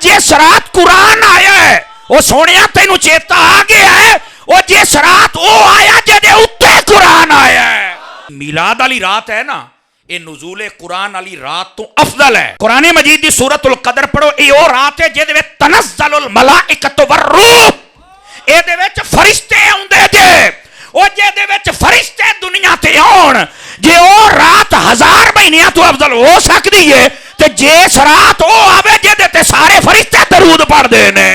جس رات قرآن آیا ہے وہ سونے تینوں چیتا آ گیا ہے وہ جس رات وہ آیا جدے اتنے قرآن آیا ہے. میلاد والی رات ہے نا یہ نزول قرآن والی رات تو افضل ہے. قرآن مجید دی سورۃ القدر پڑھو یہ وہ رات ہے جہدے وچ تنزل الملائکۃ والروح اے دے وچ فرشتے اوندے جے او جہدے وچ فرشتے دنیا تے آن جے او رات 1000 مہینیاں تو افضل ہو سکتی ہے تے جس رات او آوے جہدے تے سارے فرشتے درود پڑھ دے نے.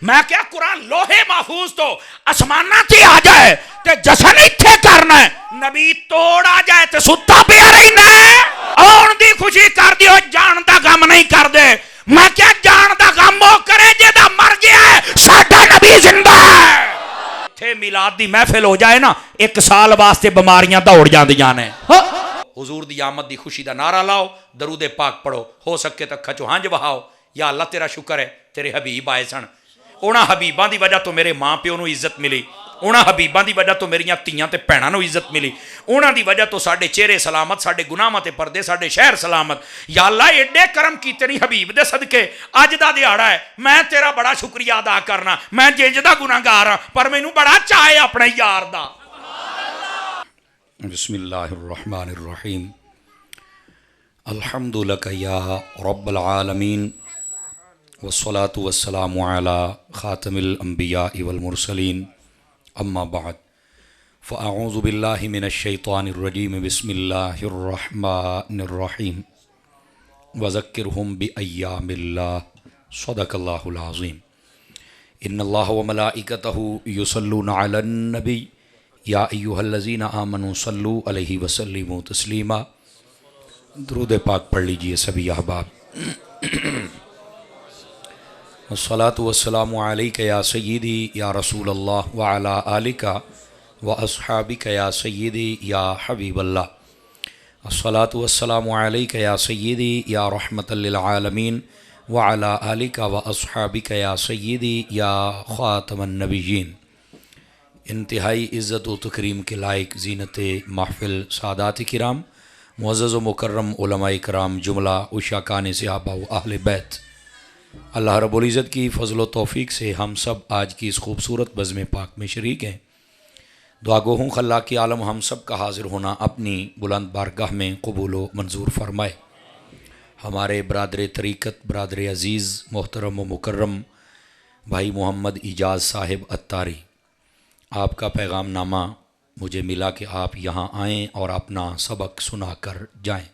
میں کیا قرآن لوہے محفوظ تو آسماناں تے آ جائے تے جشن ایتھے کرنا ہے نبی توڑ آ جائے تے ستا پیا رہنا ہے آن دی خوشی کر دیو جان دا غم نہیں کر دے. میں کیا جان دا غم وہ کرے جہاں مر گیا ہے ساڈا نبی زندہ ہے. تھے میلاد دی محفل ہو جائے نا 1 سال واسطے بیماریاں دوڑ جاندیاں نے. حضور دی آمد دی خوشی دا نعرہ لاؤ درود پاک پڑھو ہو سکے تو اکھاں چوں ہنج بہاؤ. یا اللہ تیرا شکر ہے تیرے حبیب آئے سن انہاں حبیباں دی وجہ تو میرے ماں پیو نو عزت ملی انہاں حبیباں دی وجہ تو میریاں تیاں تے بھیناں نو عزت ملی انہاں دی وجہ تو ساڈے چہرے سلامت ساڈے گناہاں تے پردے ساڈے شہر سلامت. یا اللہ ایڈے کرم کیتے نہیں حبیب دے صدقے اج دا دیہاڑا ہے میں تیرا بڑا شکریہ ادا کرنا. میں جنج دا گناہگار ہاں پر مینوں بڑا چاہ ہے اپنے یار دا. بسم اللہ الرحمن الرحیم الحمد لک یا رب العالمین والصلاة والسلام علی خاتم الانبیاء والمرسلین اما بعد فاعوذ باللہ من الشیطان الرجیم بسم اللہ الرحمن الرحیم وذکرہم بایام اللہ صدق اللہ العظیم. ان اللہ وملائکتہ یصلون علی النبی یا ایہا الذین آمنوا صلوا علیہ وسلموا تسلیما. درود پاک پڑھ لیجئے سبھی احباب. الصلاۃ والسلام علیک یا سیدی یا رسول اللہ وعلی آلک و اصحابک یا سیدی یا حبیب اللہ. الصلاۃ والسلام علیک یا سیدی یا رحمۃ للعالمین وعلی آلک و اصحابک یا سیدی یا خاتم النبیین. انتہائی عزت و تکریم کے لائق زینت محفل سادات کرام معزز و مکرم علماء کرام جملہ عشاقان صحابہ و اہل بیت اللہ رب العزت کی فضل و توفیق سے ہم سب آج کی اس خوبصورت بزم پاک میں شریک ہیں. دعا گو ہوں خلا کی عالم ہم سب کا حاضر ہونا اپنی بلند بارگاہ میں قبول و منظور فرمائے. ہمارے برادر طریقت برادر عزیز محترم و مکرم بھائی محمد اعجاز صاحب اتاری آپ کا پیغام نامہ مجھے ملا کہ آپ یہاں آئیں اور اپنا سبق سنا کر جائیں.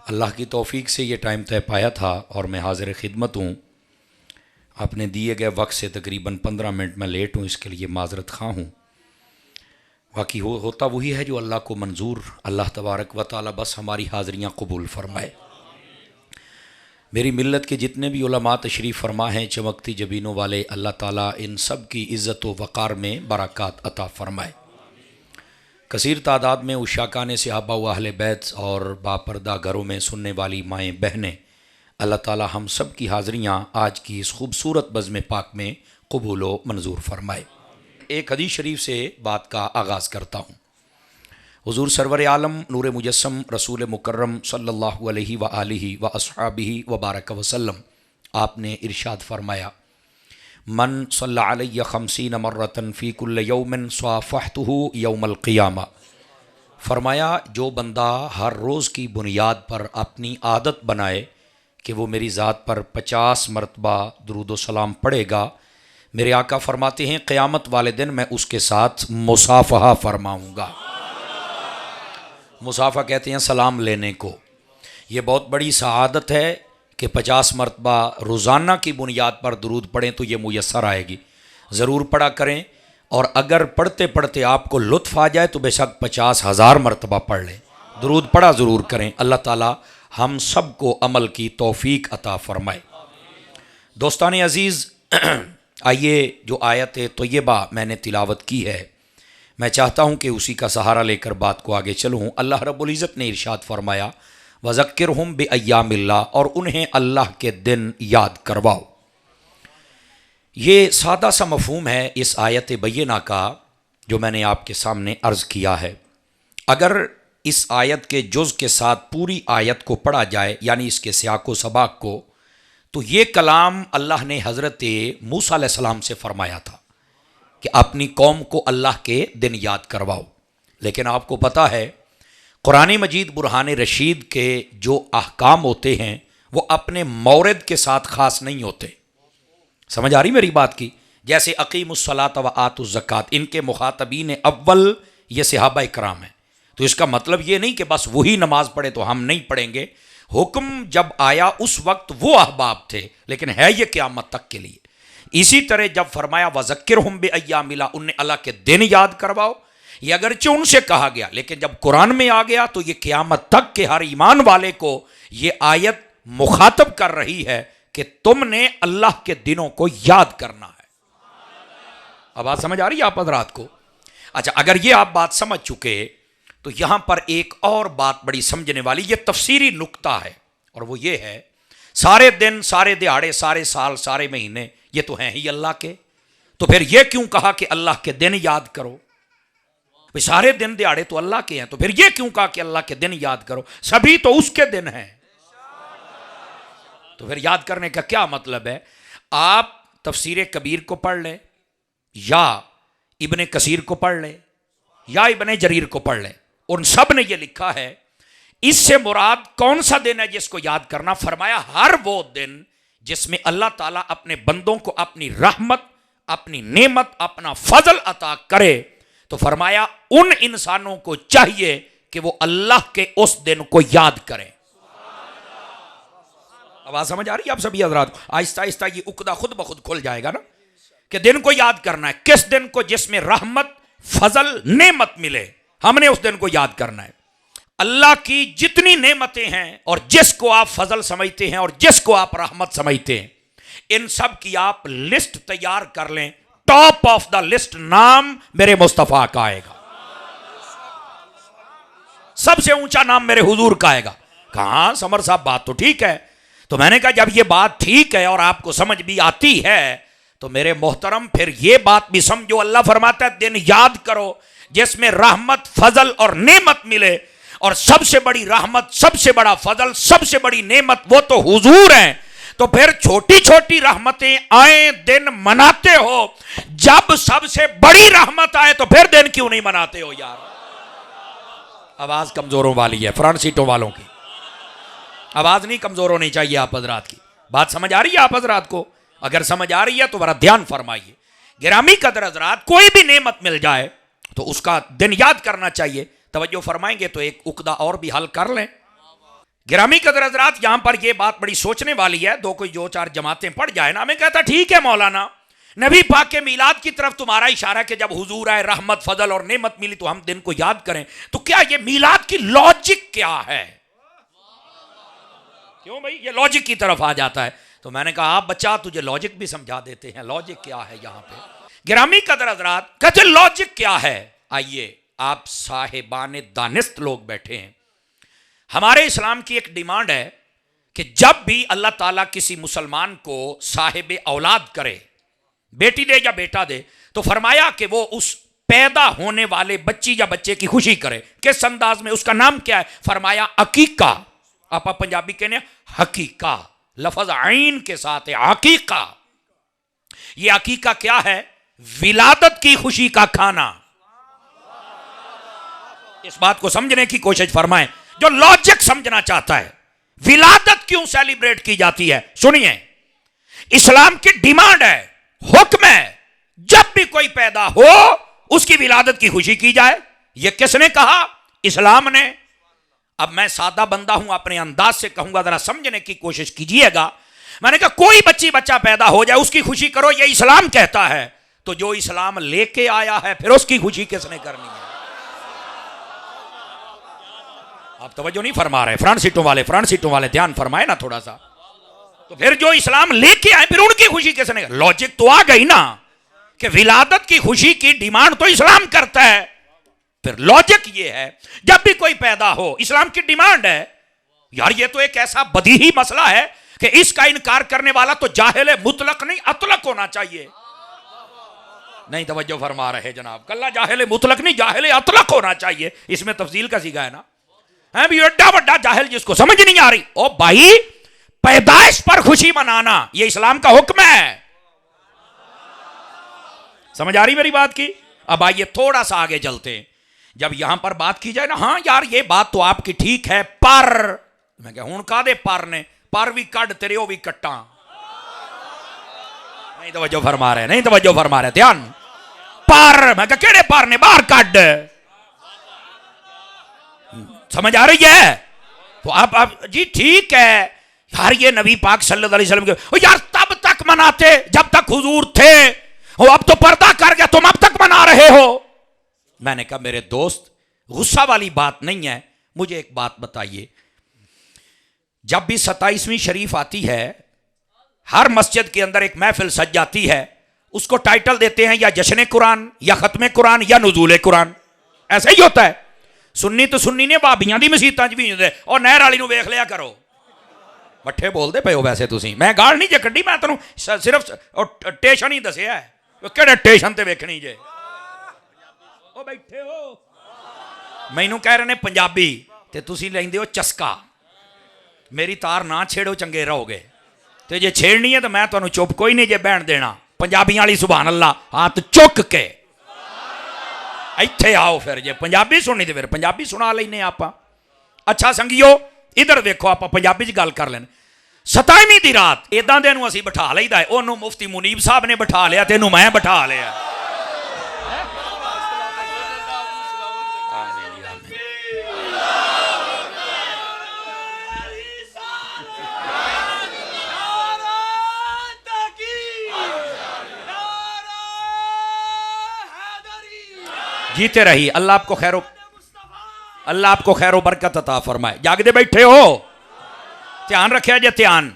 اللہ کی توفیق سے یہ ٹائم طے پایا تھا اور میں حاضر خدمت ہوں. اپنے دیے گئے وقت سے تقریباً 15 منٹ میں لیٹ ہوں اس کے لیے معذرت خواہ ہوں. باقی ہوتا وہی ہے جو اللہ کو منظور. اللہ تبارک و تعالی بس ہماری حاضریاں قبول فرمائے. میری ملت کے جتنے بھی علماء تشریف فرما ہیں چمکتی جبینوں والے اللہ تعالیٰ ان سب کی عزت و وقار میں برکات عطا فرمائے. کثیر تعداد میں عشاقان صحابہ و اہل بیت اور باپردہ گھروں میں سننے والی مائیں بہنیں اللہ تعالی ہم سب کی حاضریاں آج کی اس خوبصورت بزم پاک میں قبول و منظور فرمائے. ایک حدیث شریف سے بات کا آغاز کرتا ہوں. حضور سرور عالم نور مجسم رسول مکرم صلی اللہ علیہ وآلہ واصحابہ وبارک وسلم آپ نے ارشاد فرمایا من صلی علیہ 50 مرتن فی کل یوم صافحتہ یوم القیامہ. فرمایا جو بندہ ہر روز کی بنیاد پر اپنی عادت بنائے کہ وہ میری ذات پر 50 مرتبہ درود و سلام پڑھے گا میرے آقا فرماتے ہیں قیامت والے دن میں اس کے ساتھ مصافحہ فرماؤں گا. مصافحہ کہتے ہیں سلام لینے کو. یہ بہت بڑی سعادت ہے کہ 50 مرتبہ روزانہ کی بنیاد پر درود پڑھیں تو یہ میسر آئے گی. ضرور پڑھا کریں اور اگر پڑھتے پڑھتے آپ کو لطف آ جائے تو بے شک 50,000 مرتبہ پڑھ لیں. درود پڑھا ضرور کریں. اللہ تعالی ہم سب کو عمل کی توفیق عطا فرمائے. دوستان عزیز آئیے جو آیت طیبہ میں نے تلاوت کی ہے میں چاہتا ہوں کہ اسی کا سہارا لے کر بات کو آگے چلوں. اللہ رب العزت نے ارشاد فرمایا وذکرہم بایام اللہ اور انہیں اللہ کے دن یاد کرواؤ. یہ سادہ سا مفہوم ہے اس آیت بینہ کا جو میں نے آپ کے سامنے عرض کیا ہے. اگر اس آیت کے جز کے ساتھ پوری آیت کو پڑھا جائے یعنی اس کے سیاق و سباق کو تو یہ کلام اللہ نے حضرت موسیٰ علیہ السلام سے فرمایا تھا کہ اپنی قوم کو اللہ کے دن یاد کرواؤ. لیکن آپ کو پتہ ہے قرآن مجید برہان رشید کے جو احکام ہوتے ہیں وہ اپنے مورد کے ساتھ خاص نہیں ہوتے. سمجھ آ رہی میری بات کی؟ جیسے اقیم الصلاۃ و آتوا الزکوٰۃ، ان کے مخاطبین اول یہ صحابہ کرام ہیں. تو اس کا مطلب یہ نہیں کہ بس وہی نماز پڑھے تو ہم نہیں پڑھیں گے. حکم جب آیا اس وقت وہ احباب تھے، لیکن ہے یہ قیامت تک کے لیے. اسی طرح جب فرمایا وذکرہم بایام اللہ، انہیں اللہ کے دن یاد کرواؤ، یہ اگرچہ ان سے کہا گیا لیکن جب قرآن میں آ گیا تو یہ قیامت تک کے ہر ایمان والے کو یہ آیت مخاطب کر رہی ہے کہ تم نے اللہ کے دنوں کو یاد کرنا ہے. اب بات سمجھ آ رہی ہے آپ حضرات کو؟ اچھا، اگر یہ آپ بات سمجھ چکے تو یہاں پر ایک اور بات بڑی سمجھنے والی، یہ تفسیری نکتہ ہے، اور وہ یہ ہے سارے دن، سارے دہاڑے، سارے سال، سارے مہینے یہ تو ہیں ہی اللہ کے، تو پھر یہ کیوں کہا کہ اللہ کے دن یاد کرو؟ سارے دن دہاڑے تو اللہ کے ہیں، تو پھر یہ کیوں کہا کہ اللہ کے دن یاد کرو؟ سبھی تو اس کے دن ہیں. تو پھر یاد کرنے کا کیا مطلب ہے؟ آپ تفسیر کبیر کو پڑھ لیں یا ابن کثیر کو پڑھ لیں یا ابن جریر کو پڑھ لیں، ان سب نے یہ لکھا ہے اس سے مراد کون سا دن ہے جس کو یاد کرنا؟ فرمایا ہر وہ دن جس میں اللہ تعالیٰ اپنے بندوں کو اپنی رحمت، اپنی نعمت، اپنا فضل عطا کرے. تو فرمایا ان انسانوں کو چاہیے کہ وہ اللہ کے اس دن کو یاد کریں. آواز سمجھ آ رہی ہے آپ سبھی حضرات کو؟ آہستہ آہستہ یہ عقدہ خود بخود کھل جائے گا نا کہ دن کو یاد کرنا ہے. کس دن کو؟ جس میں رحمت، فضل، نعمت ملے، ہم نے اس دن کو یاد کرنا ہے. اللہ کی جتنی نعمتیں ہیں اور جس کو آپ فضل سمجھتے ہیں اور جس کو آپ رحمت سمجھتے ہیں، ان سب کی آپ لسٹ تیار کر لیں. ٹاپ آف دا لسٹ نام میرے مصطفیٰ کا آئے گا، سب سے اونچا نام میرے حضور کا آئے گا. کہاں سمر صاحب بات تو ٹھیک ہے. تو میں نے کہا جب یہ بات ٹھیک ہے اور آپ کو سمجھ بھی آتی ہے تو میرے محترم پھر یہ بات بھی سمجھو، اللہ فرماتا ہے دن یاد کرو جس میں رحمت، فضل اور نعمت ملے، اور سب سے بڑی رحمت، سب سے بڑا فضل، سب سے بڑی نعمت وہ تو حضور ہیں. تو پھر چھوٹی چھوٹی رحمتیں آئیں دن مناتے ہو، جب سب سے بڑی رحمت آئے تو پھر دن کیوں نہیں مناتے ہو یار؟ آواز کمزوروں والی ہے، فرنٹ سیٹوں والوں کی آواز نہیں کمزور ہونی چاہیے آپ حضرات کی. بات سمجھ آ رہی ہے آپ حضرات کو؟ اگر سمجھ آ رہی ہے تو بڑا دھیان فرمائیے. گرامی قدر حضرات، کوئی بھی نعمت مل جائے تو اس کا دن یاد کرنا چاہیے. توجہ فرمائیں گے تو ایک عقدہ اور بھی حل کر لیں. گرامی قدر حضرات، یہاں پر یہ بات بڑی سوچنے والی ہے. دو چار جماعتیں پڑھ جائے نا، میں کہتا ٹھیک ہے مولانا، نبی پاک کے میلاد کی طرف تمہارا اشارہ کہ جب حضور آئے، رحمت، فضل اور نعمت ملی تو ہم دن کو یاد کریں. تو کیا یہ میلاد کی لاجک کیا ہے؟ کیوں بھائی یہ لاجک کی طرف آ جاتا ہے؟ تو میں نے کہا آپ بچہ تجھے لاجک بھی سمجھا دیتے ہیں. لاجک کیا ہے یہاں پہ؟ گرامی قدر حضرات، کہتے لاجک کیا ہے؟ آئیے، آپ صاحبان دانست لوگ بیٹھے ہیں. ہمارے اسلام کی ایک ڈیمانڈ ہے کہ جب بھی اللہ تعالیٰ کسی مسلمان کو صاحب اولاد کرے، بیٹی دے یا بیٹا دے، تو فرمایا کہ وہ اس پیدا ہونے والے بچی یا بچے کی خوشی کرے. کس انداز میں؟ اس کا نام کیا ہے؟ فرمایا عقیقہ. آپ پنجابی کہنے حقیقہ، لفظ عین کے ساتھ ہے عقیقہ. یہ عقیقہ کیا ہے؟ ولادت کی خوشی کا کھانا. اس بات کو سمجھنے کی کوشش فرمائیں. جو لاجک سمجھنا چاہتا ہے ولادت کیوں سیلیبریٹ کی جاتی ہے، سنیے، اسلام کی ڈیمانڈ ہے، حکم ہے، جب بھی کوئی پیدا ہو اس کی ولادت کی خوشی کی جائے. یہ کس نے کہا؟ اسلام نے. اب میں سادہ بندہ ہوں، اپنے انداز سے کہوں گا، ذرا سمجھنے کی کوشش کیجئے گا. میں نے کہا کوئی بچی بچہ پیدا ہو جائے اس کی خوشی کرو، یہ اسلام کہتا ہے. تو جو اسلام لے کے آیا ہے پھر اس کی خوشی کس نے کرنی ہے؟ آپ توجہ نہیں فرما رہے. فرنٹ سیٹوں والے دھیان فرمائے نا تھوڑا سا. تو پھر جو اسلام لے کے آئے پھر ان کی خوشی کس نے؟ لاجک تو آ گئی نا کہ ولادت کی خوشی کی ڈیمانڈ تو اسلام کرتا ہے. پھر لاجک یہ ہے جب بھی کوئی پیدا ہو اسلام کی ڈیمانڈ ہے. یار یہ تو ایک ایسا بدیہی مسئلہ ہے کہ اس کا انکار کرنے والا تو جاہل مطلق نہیں اطلق ہونا چاہیے. نہیں توجہ فرما رہے جناب. کلا جاہل مطلق نہیں، جاہل اطلق ہونا چاہیے. اس میں تفصیل کا سیگا ہے نا. ایڈا بڑا جاہل جس کو سمجھ نہیں آ رہی. او بھائی پیدائش پر خوشی منانا یہ اسلام کا حکم ہے. سمجھ آ رہی میری بات کی؟ اب آئیے تھوڑا سا آگے چلتے ہیں. جب یہاں پر بات کی جائے نا، ہاں یار یہ بات تو آپ کی ٹھیک ہے، پر میں کہ ہوں کا دے پر نے پر بھی کڈ تیرے وہ بھی کٹاں. نہیں توجہ فرما رہے، نہیں توجہ فرما رہے، دھیان. پر میں کہ کیڑے پر نے باہر کڈ. سمجھ آ رہی ہے؟ تو اب جی ٹھیک ہے یار، یہ نبی پاک صلی اللہ علیہ وسلم کے یار تب تک مناتے جب تک حضور تھے، اب تو پردہ کر گیا تم اب تک منا رہے ہو. میں نے کہا میرے دوست غصہ والی بات نہیں ہے، مجھے ایک بات بتائیے. جب بھی 27ویں شریف آتی ہے، ہر مسجد کے اندر ایک محفل سج جاتی ہے، اس کو ٹائٹل دیتے ہیں یا جشن قرآن یا ختم قرآن یا نزول قرآن. ایسا ہی ہوتا ہے. سنی تو سنی نے بابیاں دی مسیتاں چ بھی ہوندے، اور نہر والی نو ویکھ لیا کرو. بٹھے بول دے پے ہو ویسے تسی، میں گال نہیں جے کڈی، میں تانوں صرف ٹیشن ہی دسیا ہے. کہڑے ٹیشن تے ویکھنی جے؟ او بیٹھے ہو مینوں کہہ رہے نے پنجابی تے تسی لیندے ہو چسکا. میری تار نہ چھیڑو چنگے رہو گے، تے جے چھیڑنی ہے تو میں تانوں چپ کوئی نہیں جے بہن دینا. پنجابیاں والی سبحان اللہ ہاتھ چک کے ایتھے آؤ. پھر جے پنجابی سننی تے پھر پنجابی سنا لینے آپ. اچھا سنگیو ادھر ویکھو، آپ پنجابی چ گل کر لین. 27ویں دی رات اداں دے نوں اسی بٹھا لਈਦਾ ہے. اونوں مفتی منیب صاحب نے بٹھا لیا تے اینوں میں بٹھا لیا. جیتے رہی. اللہ آپ کو خیر و برکت عطا فرمائے. جاگدے بیٹھے ہو؟ دھیان رکھیا جے دھیان.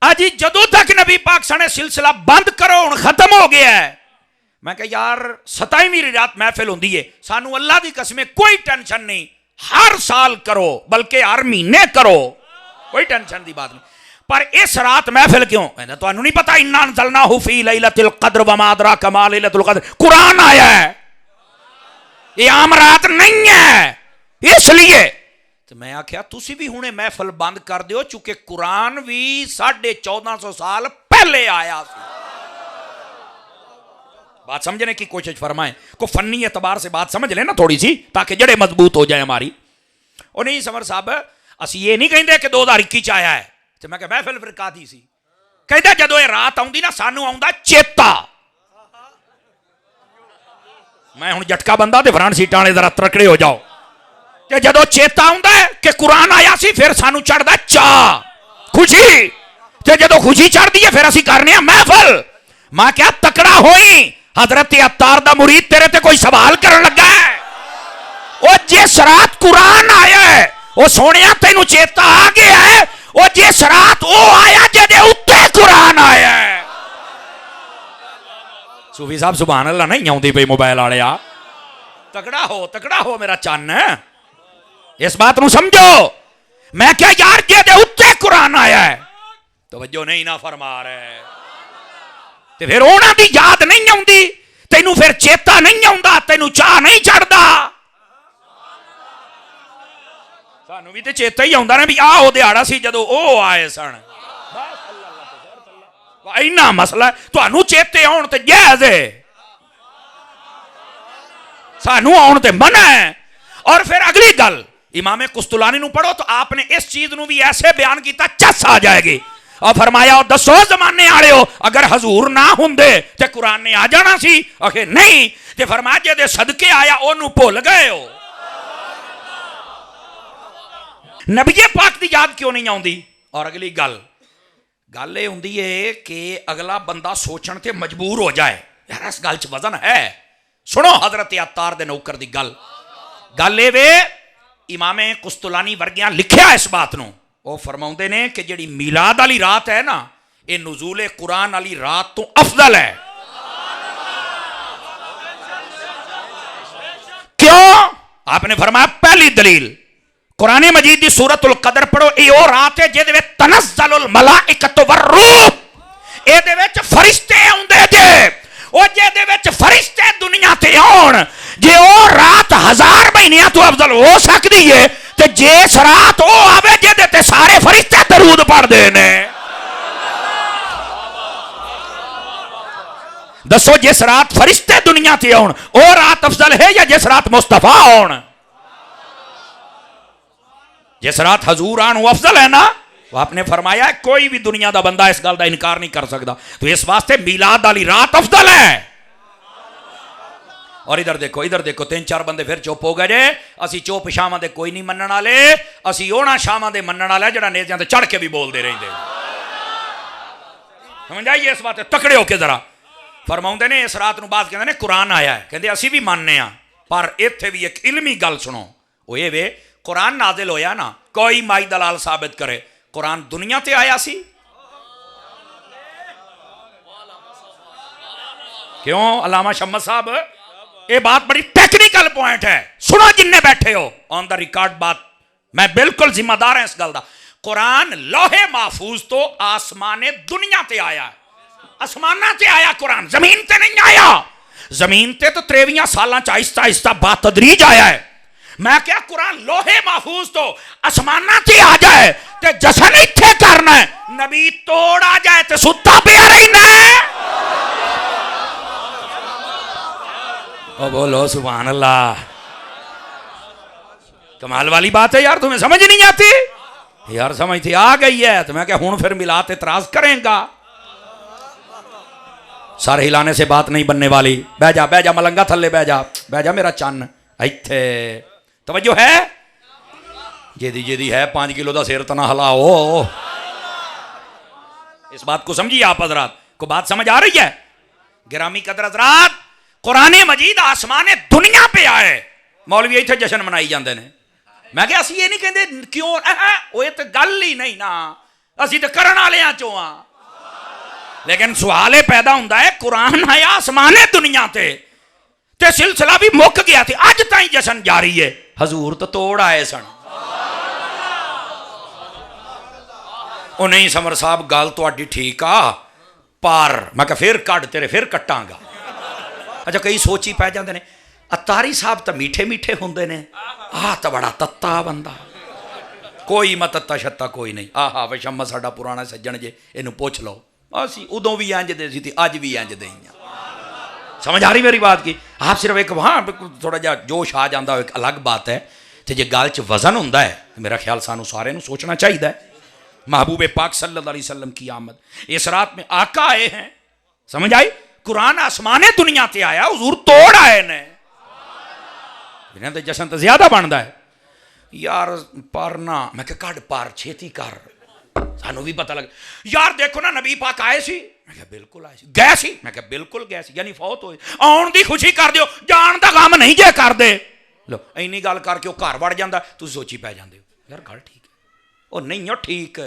اجی جدوں تک نبی پاک سنے سلسلہ بند کرو ہن ختم ہو گیا ہے. میں کہ یار 27ویں رات محفل ہوندی ہے، سانو اللہ دی قسم کوئی ٹینشن نہیں، ہر سال کرو بلکہ ہر مہینے کرو، کوئی ٹینشن دی بات نہیں. پر اس رات محفل کیوں؟ تانوں نہیں پتہ انا انزلناہ فی لیلۃ القدر وما ادراک ما لیلۃ القدر، قرآن آیا ہے، یہ عام رات نہیں ہے. اس لیے تو میں آخیا تسی بھی ہنے محفل بند کر دیو، چونکہ قرآن بھی 1450 سال پہلے آیا سی. بات سمجھنے کی کوشش فرمائیں، کو فنی اعتبار سے بات سمجھ لیں نا تھوڑی سی، تاکہ جڑے مضبوط ہو جائیں ہماری. اور نہیں سمر صاحب اسی یہ نہیں کہندے کہ 2021 چ آیا ہے. تو میں کہ محفل پھر کاتی سی؟ کہندے جدو یہ رات آؤندی نا سانو آؤندا چیتا. میں ہوں جٹکا بندہ تے فرنٹ سیٹاں والے ذرا ترکڑے ہو جاؤ. تے جدو چیتا آوندا ہے کہ قرآن آیا سی، پھر سانو چڑھدا چاہ، خوشی. تے جدو خوشی چڑھدی ہے پھر اسی کرنے ہیں محفل. ماں کیا تکڑا ہوئی، حضرت عطار دا مرید تیرے تے کوئی سوال کرن لگا ہے. او جس رات قرآن آیا ہے او سونیا تینوں چیتا آ گیا ہے، او جس رات او آیا جدے اتے قرآن آیا ہے. صوفی صاحب سبحان اللہ نہیں آؤندی پئی موبائل والے. آ تکڑا ہو میرا چن، اس بات نو سمجھو. میں کیا یار جدے اتے قرآن آیا ہے، توجہ نہیں نہ فرما رہے. تے پھر انہاں دی یاد نہیں آؤندی، تینوں پھر چیتا نہیں آوندا، تینوں چاہ نہیں چڑھدا. سانو بھی تے چیتا ہی آوندا نا بھی آ او دیہاڑا سی جدو او آئے سن. اینا مسئلہ ہے، تانوں چیتے آن تے جائز ہے، سانو آن تے منع ہے. اور پھر اگلی گل امام قسطلانی نو پڑھو تو آپ نے اس چیز نو بھی ایسے بیان کیتا چس آ جائے گی. اور فرمایا اور دسو زمانے آڑے ہو اگر حضور نہ ہوندے تے قرآن نے آ جانا سی؟ آخر نہیں. تے فرمایا جے دے صدقے آیا اونوں بھول گئے ہو. نبی پاک دی یاد کیوں نہیں آوندی؟ اور اگلی گل یہ ہوندی ہے کہ اگلا بندہ سوچن تے مجبور ہو جائے یار اس گل چ وزن ہے. سنو حضرت عطار دے نوکر دی گل اے وے امام قسطلانی ورگیاں لکھیا اس بات نو. وہ فرماؤندے نے کہ جڑی میلاد والی رات ہے نا، یہ نزول قرآن والی رات تو افضل ہے. کیوں؟ آپ نے فرمایا پہلی دلیل قرآن مجید دی سورۃ القدر پڑھو، یہ وہ رات ہے جے دے وچ تنزل الملائکۃ والروح، اے دے وچ فرشتے اوندے جے. او جے دے وچ فرشتے دنیا تے آن، جے او رات 1000 مہینیاں تو افضل ہو سکدی ہے تے جس رات او آوے جہدے تے سارے فرشتے درود پڑھ دے نے. دسو جس رات فرشتے دنیا تے آن او رات افضل ہے یا جس رات مصطفیٰ آن؟ جس رات حضور آن وہ افضل ہے نا. وہ آپ نے فرمایا ہے کوئی بھی دنیا دا بندہ اس گل دا انکار نہیں کر سکتا. تو اس واسطے میلاد والی رات افضل ہے. اور ادھر دیکھو 3-4 بندے پھر چپ ہو گئے جے. اسی چوپ شاماں دے کوئی نہیں منن والے, اسی اونا شاماں دے منن والے جڑا نیزیاں تے چڑھ کے بھی بول دے رہندے. سمجھ آئیے اس بات؟ تکڑے ہو کے ذرا فرماؤندے نے اس رات نو بعد کہندے نے قرآن آیا ہے, کہندے اسی بھی ماننے ہاں, پر ایتھے بھی ایک علمی گل سنو. وہ یہ وے قرآن نازل ہویا نا, کوئی مائی دلال ثابت کرے قرآن دنیا تے آیا سی؟ کیوں علامہ شمس صاحب یہ بات بڑی ٹیکنیکل پوائنٹ ہے, سنو جن نے بیٹھے ہو آن دا ریکارڈ بات, میں بالکل ذمہ دار ہوں اس گل دا. قرآن لوح محفوظ تو آسمان دنیا تے آیا ہے, آسمانہ تے آیا قرآن, زمین تے نہیں آیا. زمین تے تو 23 سالاں چ آہستہ آہستہ باتدریج آیا ہے. میں کیا قرآن لوح محفوظ تو آسمانہ تے آ جائے تے جشن اتھے کرنا ہے, نبی توڑ آ جائے تے ستا پیا رہنا ہے. بولو سبحان اللہ. کمال والی بات ہے یار, تمہیں سمجھ نہیں آتی یار؟ سمجھ تھی آ گئی ہے تو میں کہ ہوں پھر ملات اعتراض کریں گا. سر ہلانے سے بات نہیں بننے والی. بہ جا ملنگا تھلے, بہ جا میرا چن ایتھے. توجہ ہے جیدی ہے 5 کلو دا سیر تنا ہلاؤ. اس بات کو سمجھیے آپ حضرات کو, بات سمجھ آ رہی ہے؟ گرامی قدر حضرات, قرآن مجید آسمان دنیا پہ آئے, مولوی ایتھے جشن منائی جاندے نے. میں کہ اسی یہ نہیں کہندے کیوں, وہ تو گل ہی نہیں نا, اسی تو کرن والیاں چوں ہاں. لیکن سوال پیدا ہوندا ہے قرآن آیا آسمان دنیا تے سلسلہ بھی مک گیا تھی, اج تائیں جشن جاری ہے. حضور تو توڑ آئے سن. او نہیں سمر صاحب گل تہاڈی ٹھیک آ, پر میں کہ پھر کڈ تیرے پھر کٹاں گا. اچھا کئی سوچی پہ جاندے نے اتاری صاحب تو میٹھے میٹھے ہوندے نے, آہ تو بڑا تتا بندہ, کوئی مت تتا شتا کوئی نہیں. آہا وشم ساڈا پرانا سجن جے, اینو پوچھ لو, اسی ادوں بھی انج دے سی تے اج بھی انج دے ہی. سمجھ آ رہی میری بات کی؟ آپ صرف ایک وہاں تھوڑا جا جوش آ جاندہ ایک الگ بات ہے. تے جے گل چ وزن ہوندا ہے میرا خیال سانو سارے نو سوچنا چاہیے. محبوب پاک صلی اللہ علیہ وسلم کی آمد, اس رات میں آقا آئے ہیں. سمجھ آئی؟ قرآن آسمان دنیا تے آیا, حضور توڑ آئے نے. انہاں تے جشن تے زیادہ بندا ہے یار. پارنا میں کہ کڈ پار چھیتی کر, سانو بھی پتہ لگ. یار دیکھو نا نبی پاک آئے سی, میں کہ بالکل آئے سی. گئے سی, میں کہ بالکل گئے سی, یعنی فوت ہوئے. آن دی خوشی کر دیو, جان دا غم نہیں جے کر دے. لو اینی گل کر کے وہ گھر وڑ جاندا, تسی سوچی پہ جاندے ہو یار گل ٹھیک ہے. وہ نہیں ہو ٹھیک,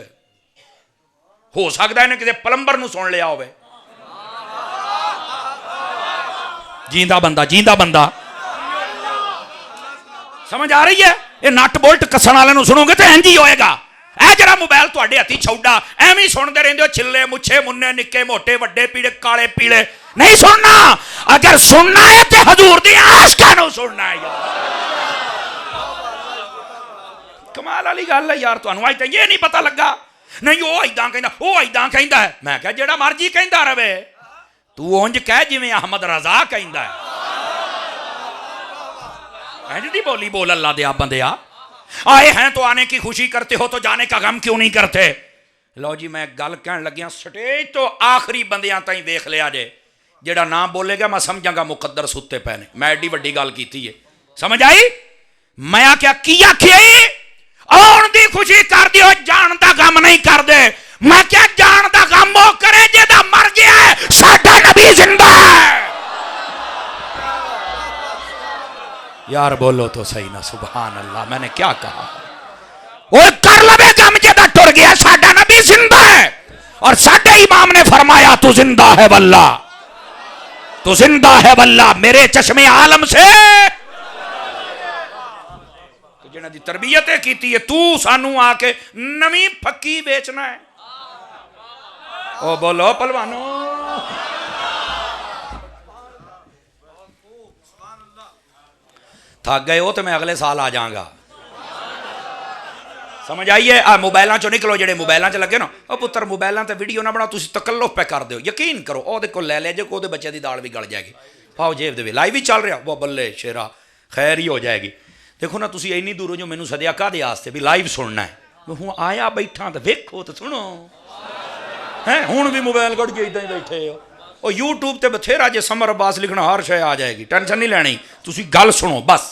ہو سکتا ہے کسی پلمبر نو سن لیا ہوئے. جیندہ بندہ سمجھ آ رہی ہے؟ یہ نٹ بولٹ کسن والے نو سنو گے تو انج ہی ہوئے گا. اے جڑا موبائل تواڈے ہتھی چھوڑا ایویں سنتے رہندے ہو, چھلے مچھے منے نکے موٹے وڈے پیڑے کالے پیلے, نہیں سننا. اگر سننا ہے تے حضور دی عاشقاں نو سننا ہے یار. کمال والی گل ہے یار, تانوں اج تک یہ نہیں پتہ لگا. نہیں وہ ایداں کہندا, وہ ایداں کہندا ہے. میں کہا جڑا مرضی کہندا رہے, تو اونج کہہ جویں احمد رضا کہندا ہے. دی بولی بول اللہ دیا بندیا. آئے ہیں تو آنے کی خوشی کرتے ہو, تو جانے کا غم کیوں نہیں کرتے؟ لو جی میں گل کہن لگیاں سٹیج تو آخری بندیاں تائیں ویکھ لیا جے, جڑا نام بولے گا میں سمجھاں گا مقدر ستے پے نے. میں ایڈی وڈی گل کیتی ہے, سمجھ آئی؟ میں کیا کھیئی آن دی خوشی کر دیو, جان دا غم نہیں کر دے. میں کیا جان دا غم وہ کرے جے دا مر گیا ہے, ساڈا نبی زندہ ہے. یار بولو تو صحیح نا, سبحان اللہ. میں نے کیا کہا؟ وہ کر لبے غم جے دا ٹر گیا, ساڈا نبی زندہ ہے. اور ساڈے امام نے فرمایا تو زندہ ہے واللہ, تو زندہ ہے واللہ, میرے چشمے عالم سے جنہاں دی تربیتیں کیتی ہے, تو سانو آ کے نویں پھکی بیچنا ہے. او بولو پلوانو. تھک گئے ہو تو میں اگلے سال آ جاؤں گا. سمجھ آئیے؟ موبائلاں چوں نکلو جڑے موبائلاں چ لگے نا، او پتر موبائلاں تے ویڈیو نہ بناؤ، تسی تکلف پہ کر دیو، یقین کرو او دے کول لے لے جے کو دے بچے دی دال بھی گل جائے گی، پاؤ جیب دے لائیو ہی چل رہا، وہ بلے شیرا خیر ہی ہو جائے گی۔ دیکھو نا تسی اینی دوروں جو مینوں سدیا کا دے واسطے بھی لائیو سننا ہے، میں ہوں آیا بیٹھا تے ویکھو تے سنو، ہیں ہن بھی موبائل کڈ کے اداں ہی بیٹھے ہو۔ او یوٹیوب تے بتھیرا جے سمر عباس لکھنا ہر شے آ جائے گی، ٹینشن نہیں لینی، تسی گل سنو بس۔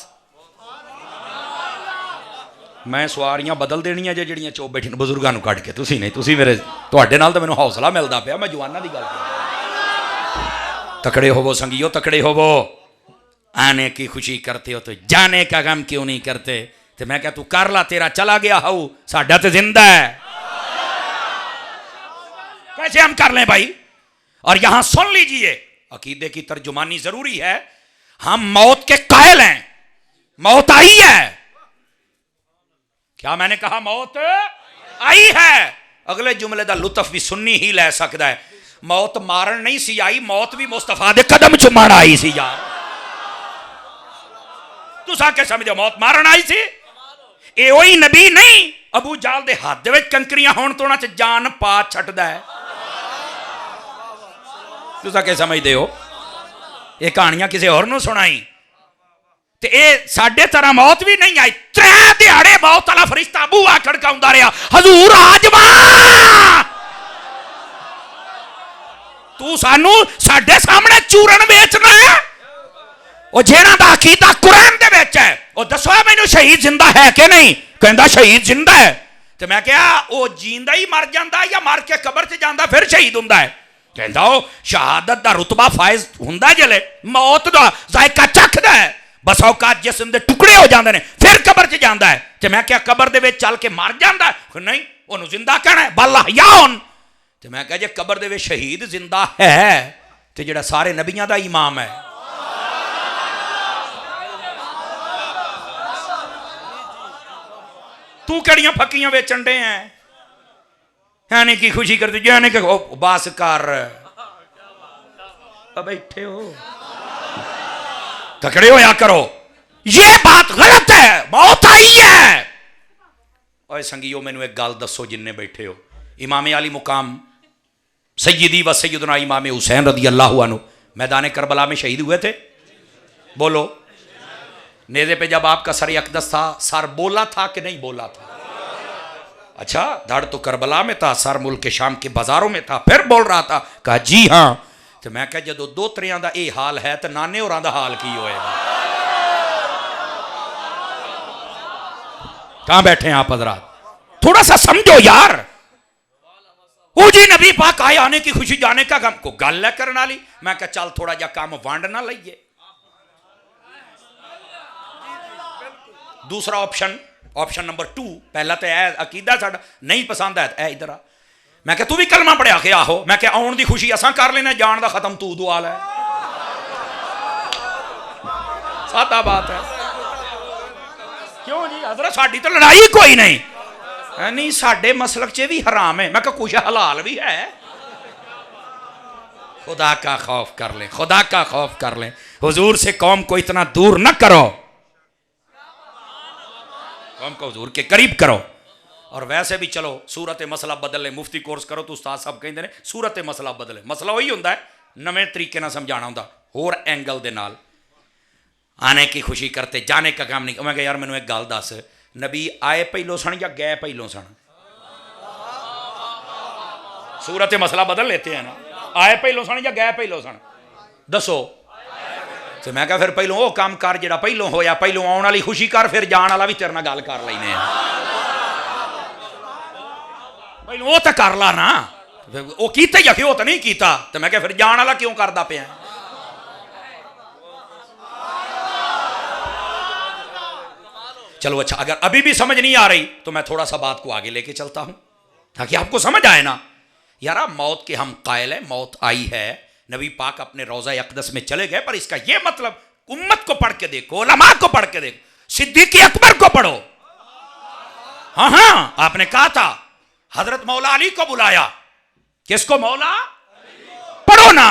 میں سواریاں بدل دینیاں جے جڑیاں چو بیٹھے بزرگاں نو کڈ کے، تسی نہیں، تسی میرے تواڈے نال تے مینوں حوصلہ ملدا پیا، میں جواناں دی گل کر۔ تکڑے ہوو سنگیو، تکڑے ہوو، آنے کی خوشی کرتے ہو تو جانے کا غم کیوں نہیں کرتے؟ تو میں کہا تو کر لا، تیرا چلا گیا ہو، ساڈا تے زندہ ہے، کیسے ہم کر لیں بھائی؟ اور یہاں سن لیجئے، عقیدے کی ترجمانی ضروری ہے، ہم موت کے قائل ہیں، موت آئی ہے۔ کیا میں نے کہا؟ موت آئی ہے۔ اگلے جملے دا لطف بھی سننی ہی لے سکتا ہے، موت مارن نہیں سی آئی، موت بھی مصطفیٰ دے قدم چومن آئی سی یار۔ تو سا کے سمجھو موت مارن آئی سی؟ اے وہی نبی نہیں ابو جال دے ہاتھ دے وچ کنکریاں ہون تو نہ چ جان پا چھٹدا ہے۔ تو سا کے سمجھ دے ہو؟ یہ کہانیاں کسی اور نو سنائی تے اے ساڈے طرح موت بھی نہیں آئی، ترے دیہاڑے موت والا فرشتہ بوہا کھڑکاوندا رہیا، حضور آجما تو سانو ساڈے سامنے چورن بیچنا ہے؟ وہ جیڑا دا عقیدہ قرآن دے وچ ہے، وہ دسو مینوں شہید زندہ ہے کہ نہیں؟ کہندا شہید زندہ ہے۔ تے میں کہا وہ جیندا ہی مر جاندا یا مر کے قبر تے جاندا پھر شہید ہوندا ہے؟ کہندا او شہادت دا رتبہ فائز ہوندا جلے، موت دا ذائقہ چکھدا ہے، بس اوقات جسم دے ٹکڑے ہو جاندے نے پھر قبر تے جاندا ہے۔ تے میں کہا قبر دے وچ چل کے مر جاندا ہے؟ نہیں، اونوں زندہ کہنا ہے، بل احیاء۔ تے میں کہا جے قبر دے وچ شہید زندہ ہے تے جڑا سارے نبیاں دا امام ہے، تو کڑیاں پھکیاں بیچن ڈے ہیں؟ یعنی کی خوشی کرتے جانے کہ باس کر بیٹھے ہو، تکڑے ہو یا کرو، یہ بات غلط ہے، موت آئی ہے۔ اوے سنگیو مینوں ایک گل دسو جن نے بیٹھے ہو، امام علی مقام سیدی و سیدنا امام حسین رضی اللہ عنہ میدان کربلا میں شہید ہوئے تھے؟ بولو۔ نیزے پہ جب آپ کا سر اقدس تھا، سر بولا تھا کہ نہیں بولا تھا؟ اچھا، دھڑ تو کربلا میں تھا، سر ملک شام کے بازاروں میں تھا، پھر بول رہا تھا؟ کہا جی ہاں۔ تو میں کہا جدو دو تریاں دا اے حال ہے تو نانے اور دا حال کی ہوئے گا؟ کہاں بیٹھے ہیں آپ حضرات؟ تھوڑا سا سمجھو یار۔ او جی نبی پاک آئے، آنے کی خوشی جانے کا غم، کو گل لے کرنا لی۔ میں کہا چل تھوڑا جا کام وانڈ نہ لئیے۔ دوسرا آپشن نمبر 2، پہلا تو اے عقیدہ ساڈا نہیں پسند ہے، اے ادھر آ۔ میں کہ تو بھی کلمہ پڑھیا کہ آہو؟ میں کہ آن دی خوشی اساں کر لینا، جان دا ختم تو دعا لے۔ سادہ بات ہے۔ کیوں جی حضرت ساڈی تو لڑائی کوئی نہیں، نہیں ساڈے مسلک چے بھی حرام ہے، میں کہ کچھ حلال بھی ہے۔ خدا کا خوف کر لیں، خدا کا خوف کر لیں، حضور سے قوم کو اتنا دور نہ کرو، قوم کو حضور کے قریب کرو۔ اور ویسے بھی چلو صورت مسئلہ بدل لے، مفتی کورس کرو تو استاد صاحب کہیں دے صورت مسئلہ بدلے، مسئلہ وہی ہوندہ ہے، نویں طریقے نہ سمجھانا ہوندہ، اور اینگل دے نال۔ آنے کی خوشی کرتے جانے کا کام نہیں۔ میں کہا یار میں نے ایک گال دس، نبی آئے پہلو سن یا گئے پہلو سن؟ صورت مسئلہ بدل لیتے ہیں نا، آئے پہلو سن یا گئے پہلو سن؟ دسو۔ تو میں کہا پھر پہلو وہ کام کر جڑا پہلو ہویا، پہلو آن والی خوشی کر، پھر جان والا بھی تیرے نال گل کر لینے ہیں۔ پہلو وہ تو کر لا نا، وہ کیتا یا کہ وہ تو نہیں کیتا؟ تو میں کہا پھر جان والا کیوں کردا پیا؟ چلو اچھا، اگر ابھی بھی سمجھ نہیں آ رہی تو میں تھوڑا سا بات کو آگے لے کے چلتا ہوں تاکہ آپ کو سمجھ آئے نا۔ یارا موت کے ہم قائل ہیں، موت آئی ہے، نبی پاک اپنے روضہ اقدس میں چلے گئے، پر اس کا یہ مطلب امت کو پڑھ کے دیکھو، علماء کو پڑھ کے دیکھو، صدیق اکبر کو پڑھو۔ ہاں آپ نے کہا تھا حضرت مولا علی کو بلایا، کس کو؟ مولا پڑھو نا۔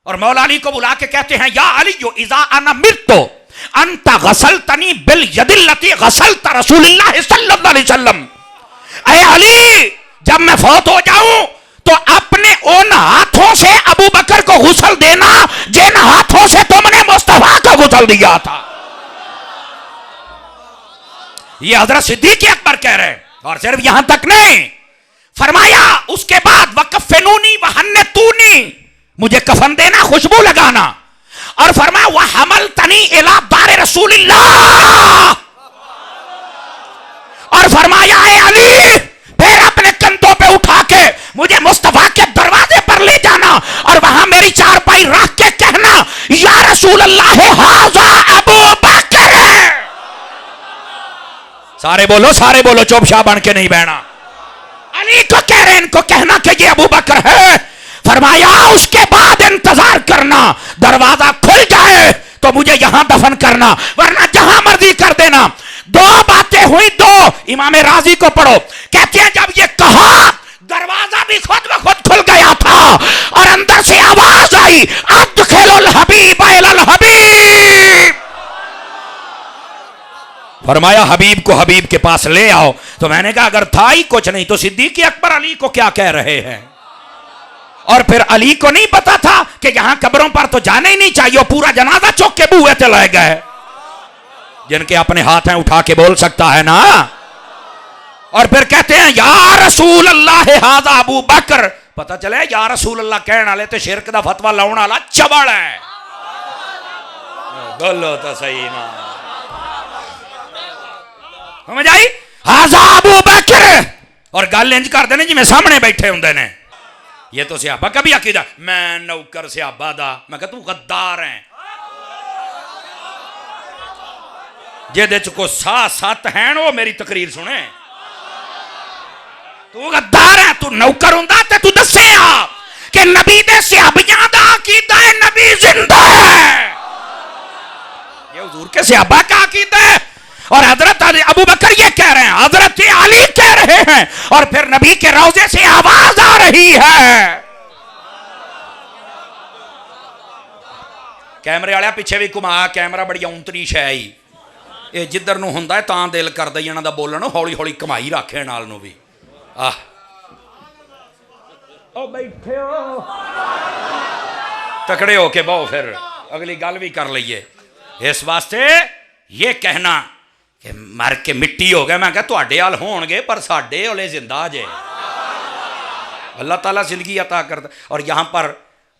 اور مولا علی کو بلا کے کہتے ہیں یا علی اذا انا مرتو انت غسلتنی بالید التی غسلت رسول اللہ صلی اللہ علیہ وسلم۔ اے علی جب میں فوت ہو جاؤں تو اپنے ان ہاتھوں سے ابو بکر کو غسل دینا جن ہاتھوں سے تم نے مصطفیٰ کو غسل دیا تھا. یہ حضرت صدیق اکبر کہہ رہے ہیں. اور صرف یہاں تک نہیں, فرمایا اس کے بعد وَكَفِّنُونِي وَحَنِّتُونِي, مجھے کفن دینا, خوشبو لگانا. اور فرمایا وَحَمَلْتَنِي إِلَىٰ دَارِ رسول اللہ, اور فرمایا اے علی پھر اپنے کندھوں پہ اٹھا کے مجھے مصطفیٰ کے دروازے پر لے جانا اور وہاں میری چارپائی رکھ کے کہنا یا رسول اللہ ھذا ابو بکر. سارے بولو چوپ شاہ بن کے نہیں بہنا. علی کو کہہ رہے ہیں ان کو کہنا کہ یہ ابو بکر ہے. فرمایا اس کے بعد انتظار کرنا, دروازہ کھل جائے تو مجھے یہاں دفن کرنا ورنہ جہاں مرضی کر دینا. دو باتیں ہوئی, دو. امام راضی کو پڑھو, کہتے ہیں جب یہ کہا دروازہ بھی خود بخود کھل گیا تھا اور اندر سے آواز آئی ادخل الحبیب الی الحبیب. فرمایا حبیب کو حبیب کے پاس لے آؤ. تو میں نے کہا اگر تھا ہی کچھ نہیں تو صدیق اکبر علی کو کیا کہہ رہے ہیں؟ اور پھر علی کو نہیں پتا تھا کہ یہاں قبروں پر تو جانے ہی نہیں چاہیے, پورا جنازہ چوک کے بوئے تھے لائے گئے. جن کے اپنے ہاتھ ہیں اٹھا کے بول سکتا ہے نا. اور پھر کہتے ہیں یا رسول اللہ ھذا ابو بکر. پتا چلے یا رسول اللہ کہنے والے تے شرک دا فتوی لاؤن والا چبڑ ہے. بولو تو صحیح نا, سمجھ آئی؟ ھذا ابو بکر. اور گل انج کر دینے جی میں سامنے بیٹھے ہوندے نے. یہ تو صحابہ کا بھی عقیدہ, میں نوکر صحابہ دا. میں کہتا ہوں غدار ہیں جے کو سات ہیں وہ میری تقریر سنے. تو غدار ہے, تو نوکر ہوندا تے تو دسے آ کہ نبی دے صحابیاں دا عقیدہ ہے نبی زندہ ہے. یہ حضور کے صحابہ کا عقیدہ ہے. اور حضرت ابو بکر یہ کہہ رہے ہیں, حضرت علی کہہ رہے ہیں, اور پھر نبی کے روضے سے آواز آ رہی ہے. کیمرے والے پیچھے بھی گھما, کیمرہ بڑی اونتری شے ہی یہ جدھر نو ہوندا ہے تاں دل کردا انہاں دا بولن ہولی ہولی کمائی رکھے نال نو بھی. او بیٹھے ہو تکڑے ہو کے بہو, پھر اگلی گل بھی کر لئیے. اس واسطے یہ کہنا کہ مر کے مٹی ہو گئے, میں کہا تواڈے حال ہون گے پر ساڈے ہولے زندہ جے. اللہ تعالیٰ زندگی عطا کرتا. اور یہاں پر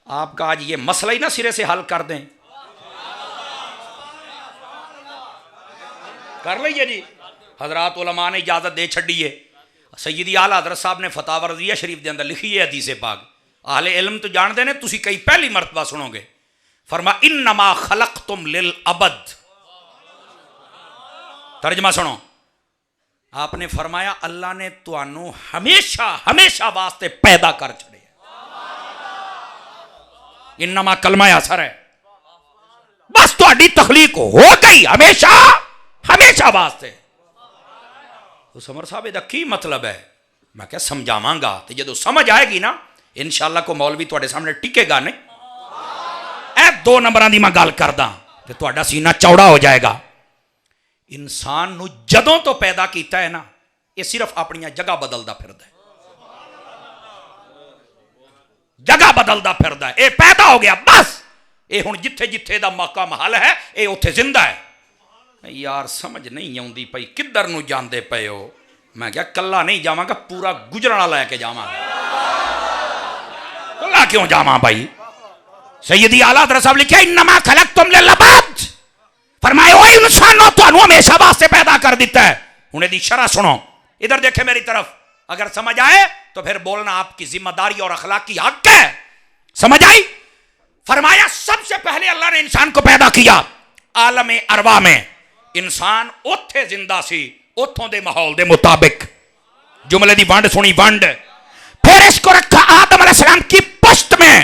آپ کا آج یہ مسئلہ ہی نہ سرے سے حل کر دیں, کر لئیے جی. حضرات علماء نے اجازت دے چھڑیے. سیدی اعلیٰ حضرت صاحب نے فتاوی رضیہ شریف دے اندر لکھی ہے حدیث پاک. اہل علم تو جان دے نے, تسی کئی پہلی مرتبہ سنو گے. فرما انما خلقتم للابد. ترجمہ سنو, آپ نے فرمایا اللہ نے توانو ہمیشہ ہمیشہ واسطے پیدا کر چھڑے. انما کلمہ اثر ہے, بس تہاڈی تخلیق ہو گئی ہمیشہ ہمیشہ واسطے. تو سمر صاحب دا کی مطلب ہے؟ میں کہا سمجھاواں گا تے جدو سمجھ آئے گی نا انشاءاللہ کو مولوی تواڈے سامنے ٹکے گا نہیں. اے 2 نمبراں دی میں گل کردا تے تواڈا سینہ چوڑا ہو جائے گا. انسان نو جدوں تو پیدا کیتا ہے نا, یہ صرف اپنی جگہ بدلدا پھردا ہے, جگہ بدلدا پھردا ہے. اے پیدا ہو گیا بس, اے ہن جتھے جتھے دا مقام حل ہے اے اوتھے زندہ ہے. یار سمجھ نہیں آؤندی پئی کدھر نو جاندے پئے ہو. میں کہا کلا نہیں جاواں گا, پورا گجرنا لے کے جاواں گا. کلا کیوں جاواں بھائی؟ سیدی اعلیٰ حضرت صاحب لکھے انما خلقتم للابد. فرمایا او انسانوں تانوں ہمیشہ واسطے پیدا کر دیتا ہے. انہیں دی شرح سنو, ادھر دیکھے میری طرف, اگر سمجھ آئے تو پھر بولنا آپ کی ذمہ داری اور اخلاقی حق ہے. سمجھ آئی؟ فرمایا سب سے پہلے اللہ نے انسان کو پیدا کیا عالم ارواح میں. انسان اوتھے زندہ سی, اوتھوں دے ماحول دے مطابق. جملے دی ونڈ سنی ونڈ. پھر اس کو رکھا آدم علیہ السلام کی پشت میں,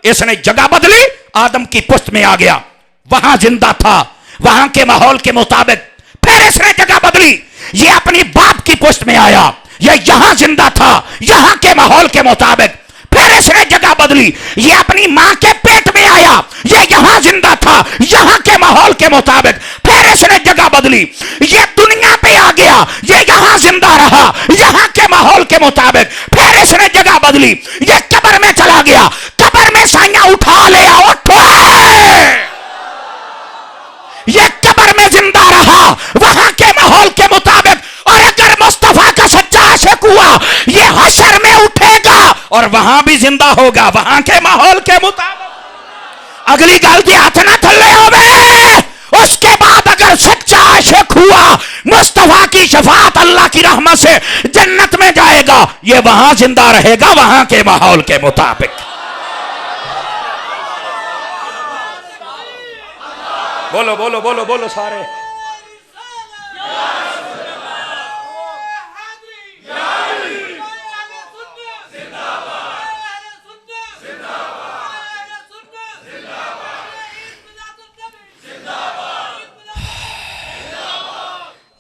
اس نے جگہ بدلی, آدم کی پشت میں آ گیا, وہاں زندہ تھا وہاں کے ماحول کے مطابق. پھر اس نے جگہ بدلی, یہ اپنی باپ کی پشت میں آیا, یہ یہاں زندہ تھا یہاں کے ماحول کے مطابق. پھر اس نے جگہ بدلی, یہ اپنی ماں کے پیٹ میں آیا, یہ یہاں زندہ تھا یہاں کے ماحول کے مطابق. پھر اس نے جگہ بدلی, یہ دنیا پہ آ گیا یہ یہاں زندہ رہا یہاں کے ماحول کے مطابق، پھر اس نے جگہ بدلی، یہ قبر میں چلا گیا، قبر میں سائیاں اٹھا لیا، اٹھو، یہ قبر میں زندہ رہا وہاں کے ماحول کے مطابق، اور اگر مصطفیٰ کا سچا عاشق ہوا یہ حشر میں اٹھے گا اور وہاں بھی زندہ ہوگا وہاں کے ماحول کے مطابق۔ اگلی گل دی ہاتھ نہ تھلے ہوئے، اس کے بعد اگر سچا عاشق ہوا مصطفیٰ کی شفاعت اللہ کی رحمت سے جنت میں جائے گا، یہ وہاں زندہ رہے گا وہاں کے ماحول کے مطابق۔ بولو بولو بولو بولو سارے،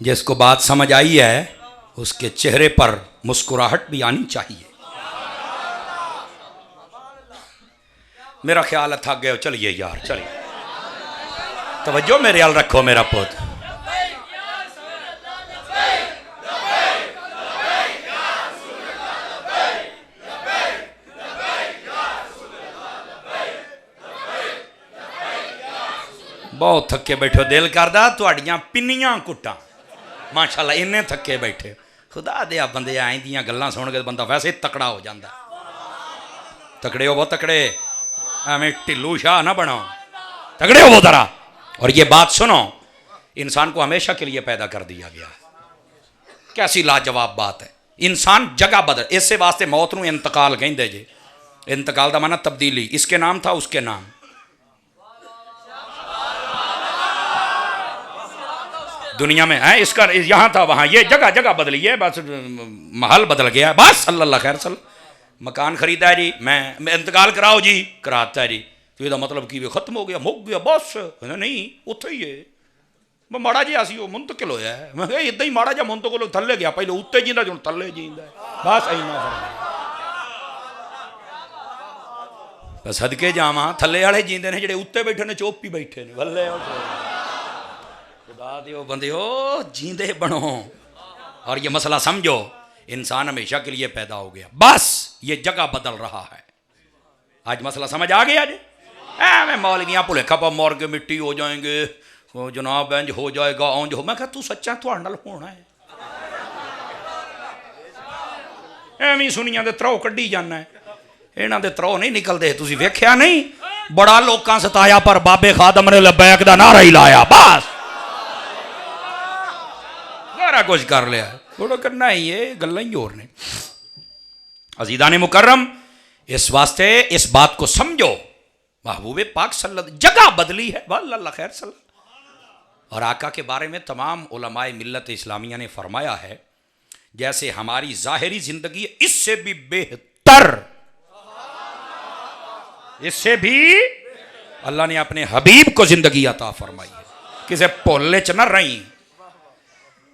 جس کو بات سمجھ آئی ہے اس کے چہرے پر مسکراہٹ بھی آنی چاہیے۔ میرا خیال ہے تھک گئے ہو، چلیے یار چلیے، توجہ میرے حال رکھو میرا پوت۔ بہت تھکے بیٹھو، دل کردہ تہاڈیاں پنیاں کٹاں ماشاءاللہ، انہیں تھکے بیٹھے، خدا دیا بندے آئیں دیاں گلاں سن کے بندہ ویسے تکڑا ہو جاندہ۔ تکڑے ہو وہ تکڑے، ہمیں ٹلو شاہ نہ بناؤ، تکڑے ہو وہ ذرا۔ اور یہ بات سنو، انسان کو ہمیشہ کے لیے پیدا کر دیا گیا، کیسی لاجواب بات ہے۔ انسان جگہ بدل، اس سے واسطے موت نو انتقال کہندے جے، انتقال دا معنی تبدیلی، اس کے نام تھا اس کے نام، دنیا میں ہے اس کا یہاں تھا وہاں، یہ جگہ جگہ بدلی ہے، بس محل بدل گیا بس۔ صلی اللہ خیر صلی، مکان خریدا ہے جی، میں انتقال کراؤ جی، کراتا ہے جی، تو یہ مطلب کہ ختم ہو گیا مک گیا بس، نہیں اتھے ہی ہے، میں ماڑا جی آسی وہ منتقل ہویا ہے، میں کہا ادھا ہی ماڑا جا منتقل تھلے گیا، پہلے اتھے جیندہ جو تھلے جیندہ ہے، بس اینا فرق۔ صدقے جاواں تھلے والے جیندے نے جڑے اتھے بیٹھے نے چوپی بیٹھے نے، بھلے خدا دیو بندے ہو جیندے بنو۔ اور یہ مسئلہ سمجھو، انسان ہمیشہ کے لیے پیدا ہو گیا، بس یہ جگہ بدل رہا ہے۔ آج مسئلہ سمجھ آ گیا جی؟ میں مولویاں بھلے کھپا مار کے مٹی ہو جائیں گے، جناب انج ہو جائے گا اونج ہو، میں کہا تو سچا تھوڑا نال ہونا ہے، ایویں سنیاں دے ترو کڈی جانا ہے، انہاں دے ترو نہیں نکلدے، تسی ویکھیا نہیں بڑا لوکاں ستایا پر بابے خادم نے لبیک دا نعرہ ہی لایا، بس سارا کچھ کر لیا، تھوڑا کرنا ہی ہے، گلاں ہی اور نے۔ عزیزان مکرم، اس واسطے اس بات کو سمجھو، محبوب پاک صلی اللہ علیہ وسلم جگہ بدلی ہے، واللہ اللہ خیر صلی اللہ۔ اور آقا کے بارے میں تمام علماء ملت اسلامیہ نے فرمایا ہے جیسے ہماری ظاہری زندگی اس سے بھی بہتر، اس سے بھی اللہ نے اپنے حبیب کو زندگی عطا فرمائی ہے، کسے پولے چ نہ رہی،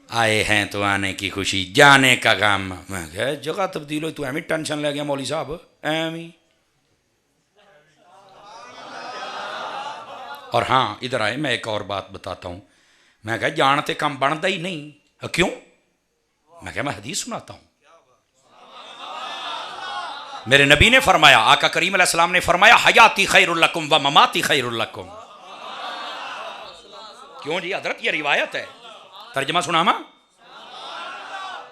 آئے ہیں تو آنے کی خوشی جانے کا غم، میں کہا جگہ تبدیل ہوئی تو ایمی ٹینشن لے گیا مولوی صاحب، ایمی۔ اور ہاں ادھر آئے، میں ایک اور بات بتاتا ہوں، میں کہا جانتے کم بنتا ہی نہیں، کیوں؟ میں کہا میں حدیث سناتا ہوں، میرے نبی نے فرمایا، آقا کریم علیہ السلام نے فرمایا حیاتی خیر لکم و مماتی خیر لکم۔ کیوں جی حضرت یہ روایت ہے، ترجمہ سناما،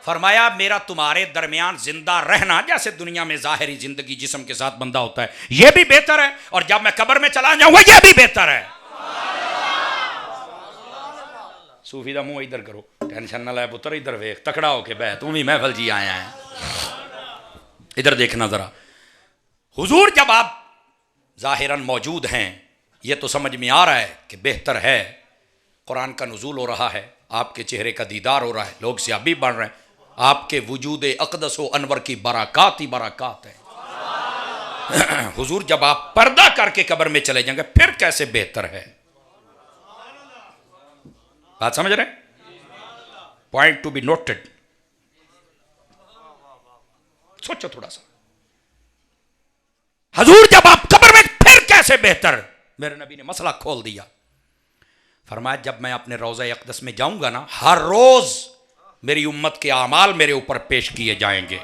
فرمایا میرا تمہارے درمیان زندہ رہنا جیسے دنیا میں ظاہری زندگی جسم کے ساتھ بندہ ہوتا ہے یہ بھی بہتر ہے، اور جب میں قبر میں چلا جاؤں گا یہ بھی بہتر ہے۔ صوفی دا منہ ادھر کرو، ٹینشن نہ لے پتر، ادھر ویکھ، تکڑا ہو کے بیٹھ، تم بھی محفل جی آیا ہے، ادھر دیکھنا ذرا۔ حضور جب آپ ظاہراً موجود ہیں یہ تو سمجھ میں آ رہا ہے کہ بہتر ہے، قرآن کا نزول ہو رہا ہے، آپ کے چہرے کا دیدار ہو رہا ہے، لوگ سیابی بن رہے ہیں، آپ کے وجود اقدس و انور کی برکات ہی برکات ہے۔ حضور جب آپ پردہ کر کے قبر میں چلے جائیں گے پھر کیسے بہتر ہے، بات سمجھ رہے ہیں؟ پوائنٹ ٹو بی نوٹڈ، سوچو تھوڑا سا، حضور جب آپ قبر میں پھر کیسے بہتر، میرے نبی نے مسئلہ کھول دیا، فرمایا جب میں اپنے روضہ اقدس میں جاؤں گا نا، ہر روز میری امت کے اعمال میرے اوپر پیش کیے جائیں گے،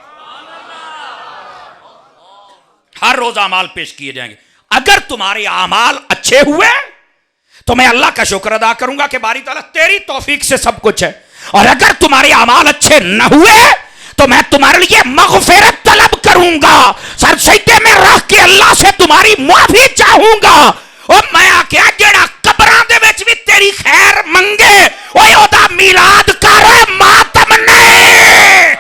ہر روز اعمال پیش کیے جائیں گے. اگر تمہارے اعمال اچھے ہوئے تو میں اللہ کا شکر ادا کروں گا کہ باری تعالیٰ تیری توفیق سے سب کچھ ہے، اور اگر تمہارے اعمال اچھے نہ ہوئے تو میں تمہارے لیے مغفرت طلب کروں گا، سر سجدے میں رکھ کے اللہ سے تمہاری معافی چاہوں گا. اور میں آکھیا جیڑا قبراں دے وچ بھی تیری خیر منگے اوے او دا میلاد کر ماتم نہیں.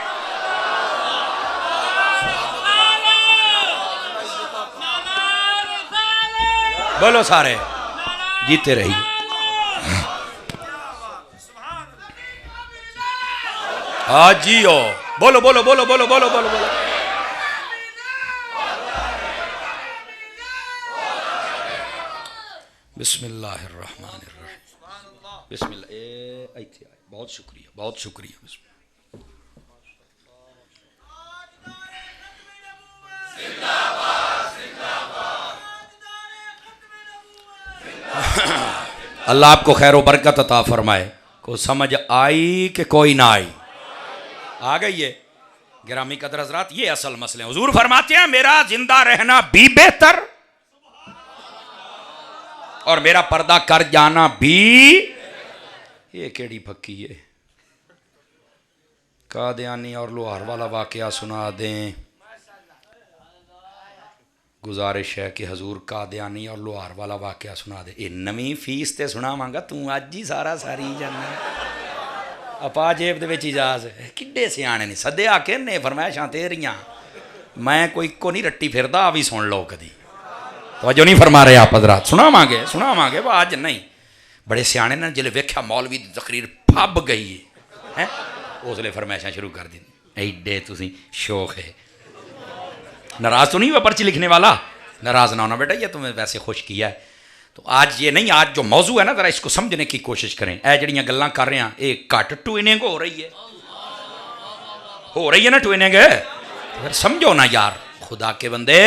بولو سارے جیتے رہیے. ہاں جیو بولو بولو بولو بولو بولو بولو بولو. بسم اللہ الرحمن الرحیم. بسم اللہ. بہت شکریہ بہت شکریہ. بسم اللہ آپ کو خیر و برکت عطا فرمائے. کو سمجھ آئی کہ کوئی نہ آئی؟ آ گئی ہے. گرامی قدر حضرات یہ اصل مسئلے ہیں. حضور فرماتے ہیں میرا زندہ رہنا بھی بہتر اور میرا پردہ کر جانا بھی. یہ کیڑی پھکی ہے. قادیانی اور لوہار والا واقعہ سنا دیں. گزارش ہے کہ حضور قادیانی اور لوہار والا واقعہ سنا دے. یہ نمی فیس تے سنا مانگا تو اج ہی سارا ساری جانا اپا جیب دے وچ اجاز کڈے سیانے نہیں سدے آ کے نے فرمائشاں تیریاں میں کوئی کو نہیں رٹی پھردا. آ بھی سن لو کدی توجہ نہیں فرما رہے آپ حضرات. سنا مانگے وہ آج نہیں. بڑے سیانے نے جلے ویکھیا مولوی دی تقریر پھب گئی ہے اس لیے فرمائشاں شروع کر دی. ایڈے تسی شوق ہے. ناراض تو نہیں ہوا پرچی لکھنے والا؟ ناراض نہ ہونا بیٹا، یہ تمہیں ویسے خوش کیا ہے. تو آج یہ نہیں، آج جو موضوع ہے نا ذرا اس کو سمجھنے کی کوشش کریں. اے جڑیاں گلاں کر رہے ہیں یہ کٹ ٹوئننگ ہو رہی ہے نا ٹوئننگ. پھر سمجھو نا یار خدا کے بندے.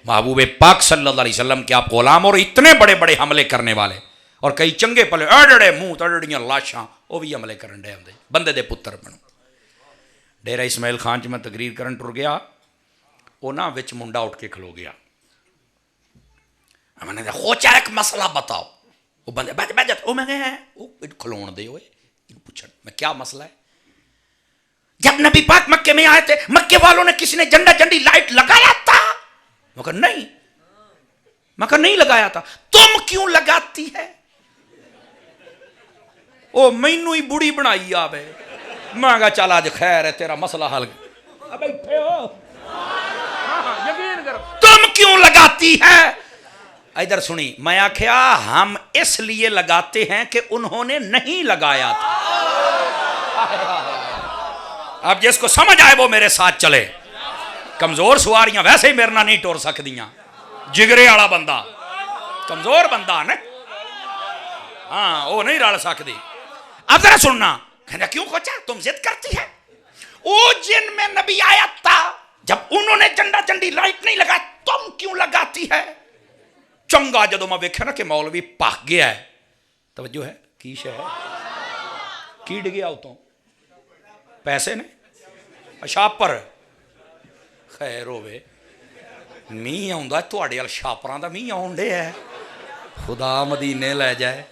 محبوب پاک صلی اللہ علیہ وسلم کے آپ غلام اور اتنے بڑے بڑے حملے کرنے والے اور کئی چنگے پلے اڑڑے منہ تڑڑیاں لاشاں وہ بھی حملے کرن ڈے ہوندے. بندے دے پتر بنو. ڈیرہ اسماعیل خان میں تقریر کرن ٹر گیا. وہ نا وچ منڈا اٹھ کے کھلو گیا. میں نے کہا خوچا ایک مسئلہ بتاؤ. وہ بندے بیٹھ جاتے. وہ میں نے کھلون دے ہوئے پوچھن میں کیا مسئلہ ہے. جب نبی پاک مکے میں آئے تھے مکے والوں نے کسی نے جھنڈا جھنڈی لائٹ لگایا تھا؟ میں کہا نہیں. میں کہا نہیں لگایا تھا. تم کیوں لگاتی ہے؟ او مینو ہی بڑی بنائی آوے. میں کہا چل آج خیر ہے تیرا مسئلہ حل. بیٹھے ہو تم کیوں لگاتی ہے؟ ادھر سنی. میں آکھیا ہم اس لیے لگاتے ہیں کہ انہوں نے نہیں لگایا تھا. اب جس کو سمجھ آئے وہ میرے ساتھ چلے. کمزور سواریاں ویسے ہی میرے نہ نہیں ٹور سکدیاں. جگرے والا بندہ کمزور بندہ نا ہاں وہ نہیں رل سکتی. اب ذرا سننا. کہنا کیوں کوچا تم ضد کرتی ہے؟ وہ جن میں نبی آیا تھا جب انہوں نے جھنڈا جھنڈی لائٹ نہیں لگا تم کیوں لگاتی ہے؟ چنگا جدو میں ویکھیا نا کہ مولوی پاک گیا ہے. توجہ ہے کی شے ہے کیڑ گیا اتوں پیسے نے شاپر خیر ہوے می آوندا تواڈے ال شاپراں دا می آون ڈے ہے. خدا مدینے لے جائے.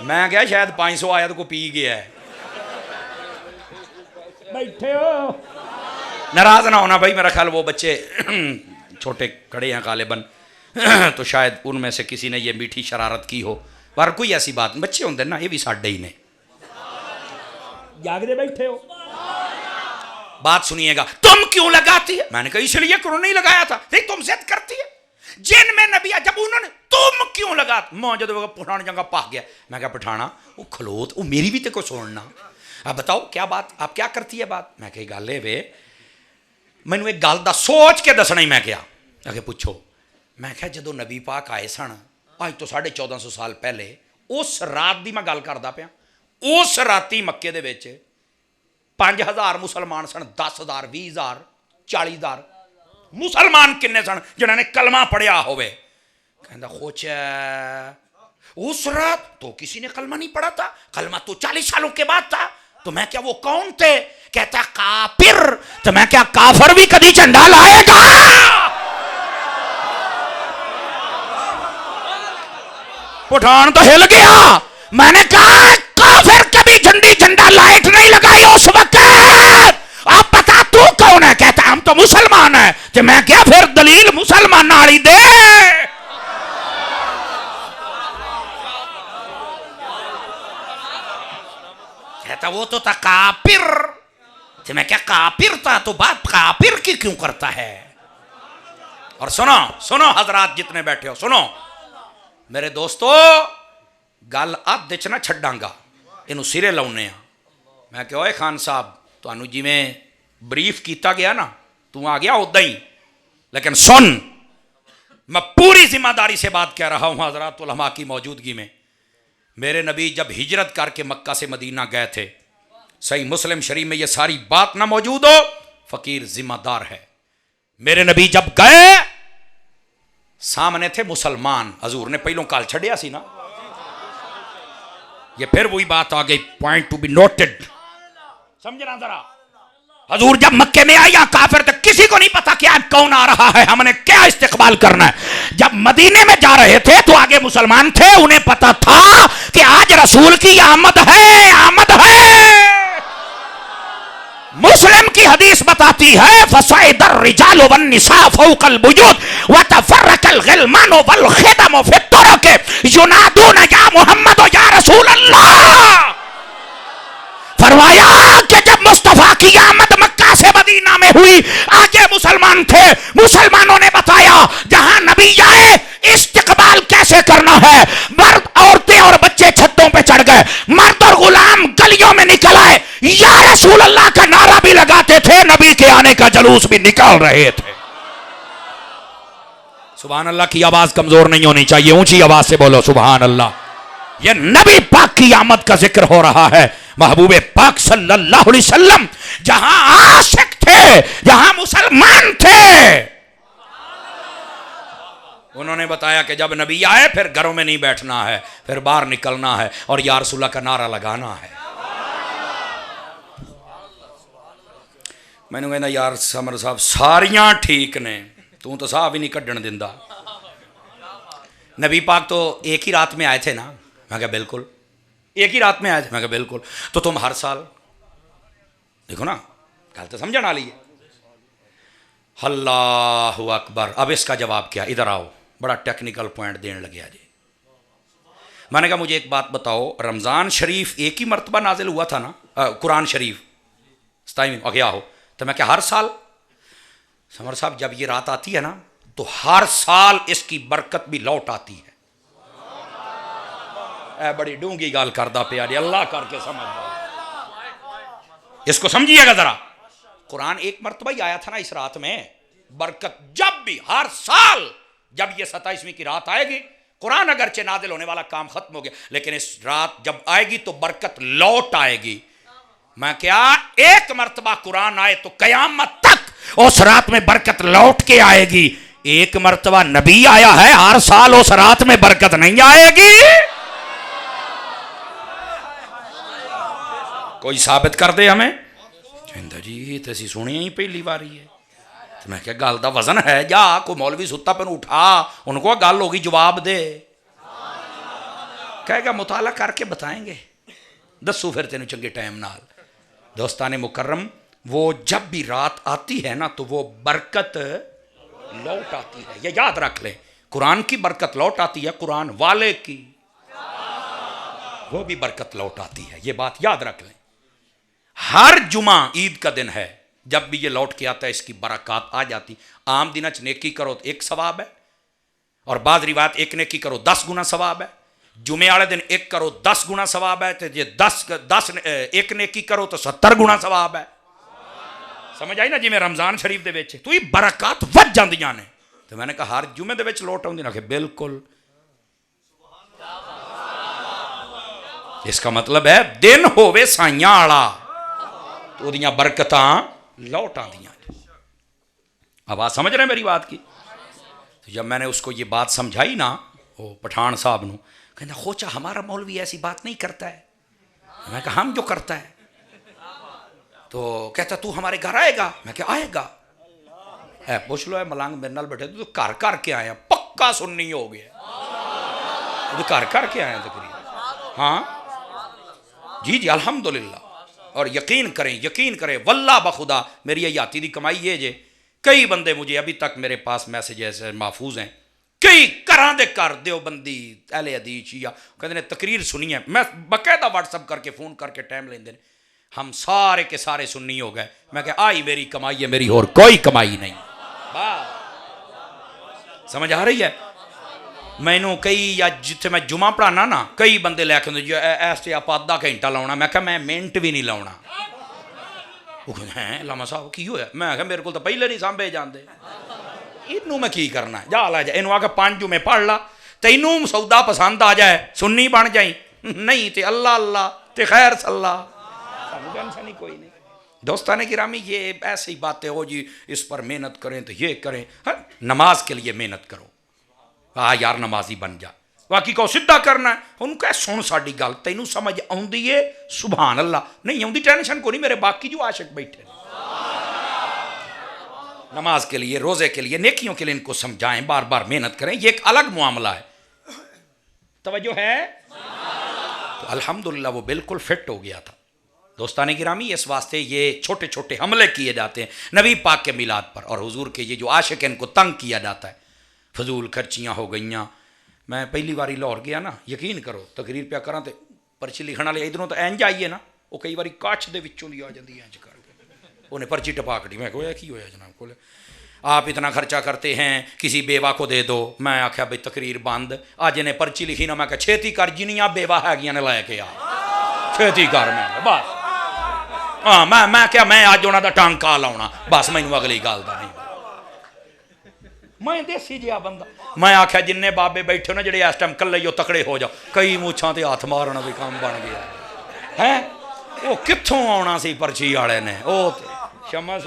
میں کہا شاید 500 آیا تو کو پی گیا ہے. بیٹھے ہو ناراض نہ ہونا بھائی. میرا خیال وہ بچے چھوٹے کھڑے ہیں غالباً تو شاید ان میں سے کسی نے یہ میٹھی شرارت کی ہو. پر کوئی ایسی بات بچے ہوندے نا یہ بھی ساڈے ہی نے. جاگ دے بیٹھے ہو. بات سنیے گا. تم کیوں لگاتی ہے؟ میں نے کہا اس لیے کہ انہوں نے نہیں لگایا تھا. نہیں تم ضد کرتی ہے. جن میں نبی جب انہوں نے تم کیوں لگاتی. ماں جب پٹھان جنگا پاک گیا. میں کہا پٹھانا وہ کھلوت وہ میری بھی تے کو سننا. اب بتاؤ کیا بات آپ کیا کرتی ہے بات. میں کہی گل ہے وے مینوں ایک گل دا سوچ کے دسنا ہی. میں کیا کہ پوچھو. میں کہا جدو نبی پاک آئے سن آج تو 1450 سال پہلے اس رات دی میں گل کردا پیا. اس راتی مکے دے وچ 5000 مسلمان سن. 10,000 20,000 40,000 مسلمان کنے سن جنہوں نے کلمہ پڑھیا ہوئے. کہندا خوچا اس رات تو کسی نے کلمہ نہیں پڑھا تھا. کلمہ تو 40 سالوں کے بعد تھا. تو میں کیا وہ کون تھے؟ کہتا کافر. تو میں کیا کافر بھی کبھی جھنڈا لائے گا؟ پٹھان تو ہل گیا. میں نے کہا کافر کبھی جھنڈا لائٹ نہیں لگائی اس وقت. آپ بتا تو کون ہے؟ کہتا ہم تو مسلمان ہیں. تو میں کیا پھر دلیل مسلمان ناڑی دے. کہتا وہ تو تھا کافر. تو میں کیا کافر تھا تو بات کافر کی کیوں کرتا ہے؟ اور سنو حضرات جتنے بیٹھے ہو سنو میرے دوستو، گل اب دچنا چھڈاں گا، انہوں سرے لاؤنے ہیں. میں کہ اوے خان صاحب تانوں جی میں بریف کیتا گیا نا تو آ گیا ادا ہی. لیکن سن، میں پوری ذمہ داری سے بات کہہ رہا ہوں حضرات علماء کی موجودگی میں. میرے نبی جب ہجرت کر کے مکہ سے مدینہ گئے تھے، صحیح مسلم شریف میں یہ ساری بات نہ موجود ہو، فقیر ذمہ دار ہے. میرے نبی جب گئے سامنے تھے مسلمان. حضور نے پہلوں کال چھڑیا سی نا. یہ پھر وہی بات آ گئی، پوائنٹ ٹو بی نوٹڈ. سمجھنا ذرا. حضور جب مکے میں آیا کافر تک کسی کو نہیں پتا کہ آج کون آ رہا ہے، ہم نے کیا استقبال کرنا ہے. جب مدینے میں جا رہے تھے تو آگے مسلمان تھے، انہیں پتا تھا کہ آج رسول کی آمد ہے، آمد ہے. مسلم کی حدیث بتاتی ہے فصعد الرجال والنساء فوق البیوت وتفرق الغلمان والخدم في الطرق ينادون یا محمد و یا رسول اللہ. فرمایا کہ جب مصطفیٰ کی آمد مکہ سے مدینہ میں ہوئی، آگے مسلمان تھے، مسلمانوں نے بتایا جہاں نبی آئے استقبال کیسے کرنا ہے. مرد عورتیں اور بچے چھتوں پہ چڑھ گئے، مرد اور غلام گلیوں میں نکل آئے، یا رسول اللہ کا نعرہ بھی لگاتے تھے، نبی کے آنے کا جلوس بھی نکال رہے تھے. سبحان اللہ کی آواز کمزور نہیں ہونی چاہیے، اونچی آواز سے بولو سبحان اللہ. یہ نبی پاک کی آمد کا ذکر ہو رہا ہے. محبوب پاک صلی اللہ علیہ وسلم جہاں عاشق تھے، جہاں مسلمان تھے، انہوں نے بتایا کہ جب نبی آئے پھر گھروں میں نہیں بیٹھنا ہے، پھر باہر نکلنا ہے اور یا رسول اللہ کا نعرہ لگانا ہے. میں نے کہا یار سمر صاحب ساریاں ٹھیک نے، تو صاحب ہی نہیں کڈن دیندا. نبی پاک تو ایک ہی رات میں آئے تھے نا. میں کہا بالکل ایک ہی رات میں آئے تھے. میں کہا بالکل. تو تم ہر سال دیکھو نا گل تو سمجھنا لی ہے. اللہ اکبر. اب اس کا جواب کیا؟ ادھر آؤ، بڑا ٹیکنیکل پوائنٹ دین لگیا جی. میں نے کہا مجھے ایک بات بتاؤ، رمضان شریف ایک ہی مرتبہ نازل ہوا تھا نا قرآن شریف 27 کیا ہو؟ تو میں کہ ہر سال. سمر صاحب جب یہ رات آتی ہے نا تو ہر سال اس کی برکت بھی لوٹ آتی ہے. اے بڑی ڈونگی گال کردہ پیا جی، اللہ کر کے سمجھ اس کو سمجھیے گا ذرا. قرآن ایک مرتبہ ہی آیا تھا نا اس رات میں. برکت جب بھی ہر سال جب یہ 27ویں کی رات آئے گی، قرآن اگرچہ نازل ہونے والا کام ختم ہو گیا لیکن اس رات جب آئے گی تو برکت لوٹ آئے گی. میں کیا ایک مرتبہ قرآن آئے تو قیامت تک اس رات میں برکت لوٹ کے آئے گی. ایک مرتبہ نبی آیا ہے، ہر سال اس رات میں برکت نہیں آئے گی. کوئی ثابت کر دے ہمیں. جی یہ تو اسی سنی ہی پہلی باری ہے. تو میں کہا گل دا وزن ہے، جا کوئی مولوی ستا پہ اٹھا ان کو گل ہوگی جواب دے. کہے گا مطالعہ کر کے بتائیں گے. دسو پھر تینوں چنگے ٹائم نال. دوستان مکرم، وہ جب بھی رات آتی ہے نا تو وہ برکت لوٹ آتی ہے. یہ یاد رکھ لیں، قرآن کی برکت لوٹ آتی ہے، قرآن والے کی وہ بھی برکت لوٹ آتی ہے. یہ بات یاد رکھ لیں. ہر جمعہ عید کا دن ہے، جب بھی یہ لوٹ کے آتا ہے اس کی برکات آ جاتی. عام دن نیکی کرو تو 1 ثواب ہے، اور بعض روایت 1 نیکی کرو 10 گنا ثواب ہے. جمعے والے دن 1 کرو 10 گنا ثواب ہے. تو یہ 10 1 نیکی کرو تو 70 گنا ثواب ہے. سمجھ آئی نا؟ جی میں رمضان شریف دے وچ تو یہ برکات وج جاندیاں نے. تو میں نے کہا ہر جمعے دے وچ لوٹ آؤندی نا؟ کہ بالکل. اس کا مطلب ہے دن ہووے سائیاں والا تو دیاں برکتاں لوٹ آندیاں. آواز سمجھ رہے ہیں میری بات کی؟ تو جب میں نے اس کو یہ بات سمجھائی نا وہ پٹھان صاحب نو، کہنا خوچا ہمارا مولوی ایسی بات نہیں کرتا ہے. میں کہا ہم جو کرتا ہے تو کہتا تو ہمارے گھر آئے گا؟ میں کہ آئے گا. ہے پوچھ لو ہے ملانگ میرے نال بیٹھے تو گھر کر کے آیا، پکا سننی ہو گیا، تو گھر کر کے آیا تقریبا. ہاں جی جی الحمدللہ. اور یقین کریں واللہ بخدا میری حیاتی دی کمائی یہ جے، کئی بندے مجھے ابھی تک میرے پاس میسیجز محفوظ ہیں، کئی کراں دے کر دیوبندی اہل حدیث شیعہ کہتے ہیں تقریر سنی ہے، میں باقاعدہ واٹس اپ کر کے فون کر کے ٹائم لیندے ہیں، ہم سارے کے سارے سنی ہو گئے. میں کہ آئی میری کمائی ہے، میری اور کوئی کمائی نہیں. سمجھ آ رہی ہے؟ مینوں کئی یا جتھے میں جمعہ پڑھانا نا کئی بندے لے کے ایسے آپ آدھا گھنٹہ لاؤنا، میں کہا میں منٹ بھی نہیں لاؤنا. وہ کہتے ہیں علامہ صاحب کی ہویا؟ میں کہا میرے کو تو پہلے نہیں سانبھے جاندے، انہوں میں کی کرنا ہے، جا لا جا انہوں آگے 5 جمعے پڑھ لا، تینوں سودا پسند آ جائے سنی بن جائیں، نہیں تے اللہ اللہ تے خیر صلی ٹینشن ہی کوئی نہیں. دوستان گرامی یہ ایسی باتیں ہو جی اس پر محنت کریں تو یہ کریں. نماز کے لیے محنت کرو، یار نمازی بن جا، باقی کو سدھا کرنا ہے. انہوں کہا سن ساڑی گل تینوں سمجھ آؤندی ہے سبحان اللہ، نہیں آؤندی ٹینشن کو نہیں، میرے باقی جو عاشق بیٹھے نماز کے لیے روزے کے لیے نیکیوں کے لیے ان کو سمجھائیں، بار بار محنت کریں، یہ ایک الگ معاملہ ہے. توجہ ہے؟ تو الحمدللہ وہ بالکل فٹ ہو گیا تھا. دوستان گرامی اس واسطے یہ چھوٹے چھوٹے حملے کیے جاتے ہیں نبی پاک کے میلاد پر، اور حضور کے یہ جو عاشق ہیں ان کو تنگ کیا جاتا ہے، فضول خرچیاں ہو گئیاں. میں پہلی باری لاہور گیا نا، یقین کرو تقریر پیا کراں تے پرچی لکھن والے ادھروں تو اینج آئیے نا، وہ کئی باری کچھ دے وچوں دی آ جاندی اینج کر کے، انہیں پرچی ٹپا کٹی. میں کہا کی ہویا جناب کو، آپ اتنا خرچہ کرتے ہیں کسی بیوہ کو دے دو. میں آخیا بھائی تقریر بند، آج انہیں پرچی لکھی نا، میں کہا چھیتی کر جنیاں بیوہ ہے گیاں نے لائے کے آ چھیتی کر. میں بس ہاں میں کیا میں آج انہوں دا ٹانکا لاؤنا، بس مینوں اگلی گل دا نہیں. میں دیسی جہا بندہ، میں آخیا جن بابے بیٹھے نا جڑے اس ٹائم کلے ہو تکڑے ہو جاؤ، کئی موچھاں تے ہاتھ مارنا بھی کام بن گیا ہے. وہ کتھوں آنا سی پرچی والے نے، وہ شمس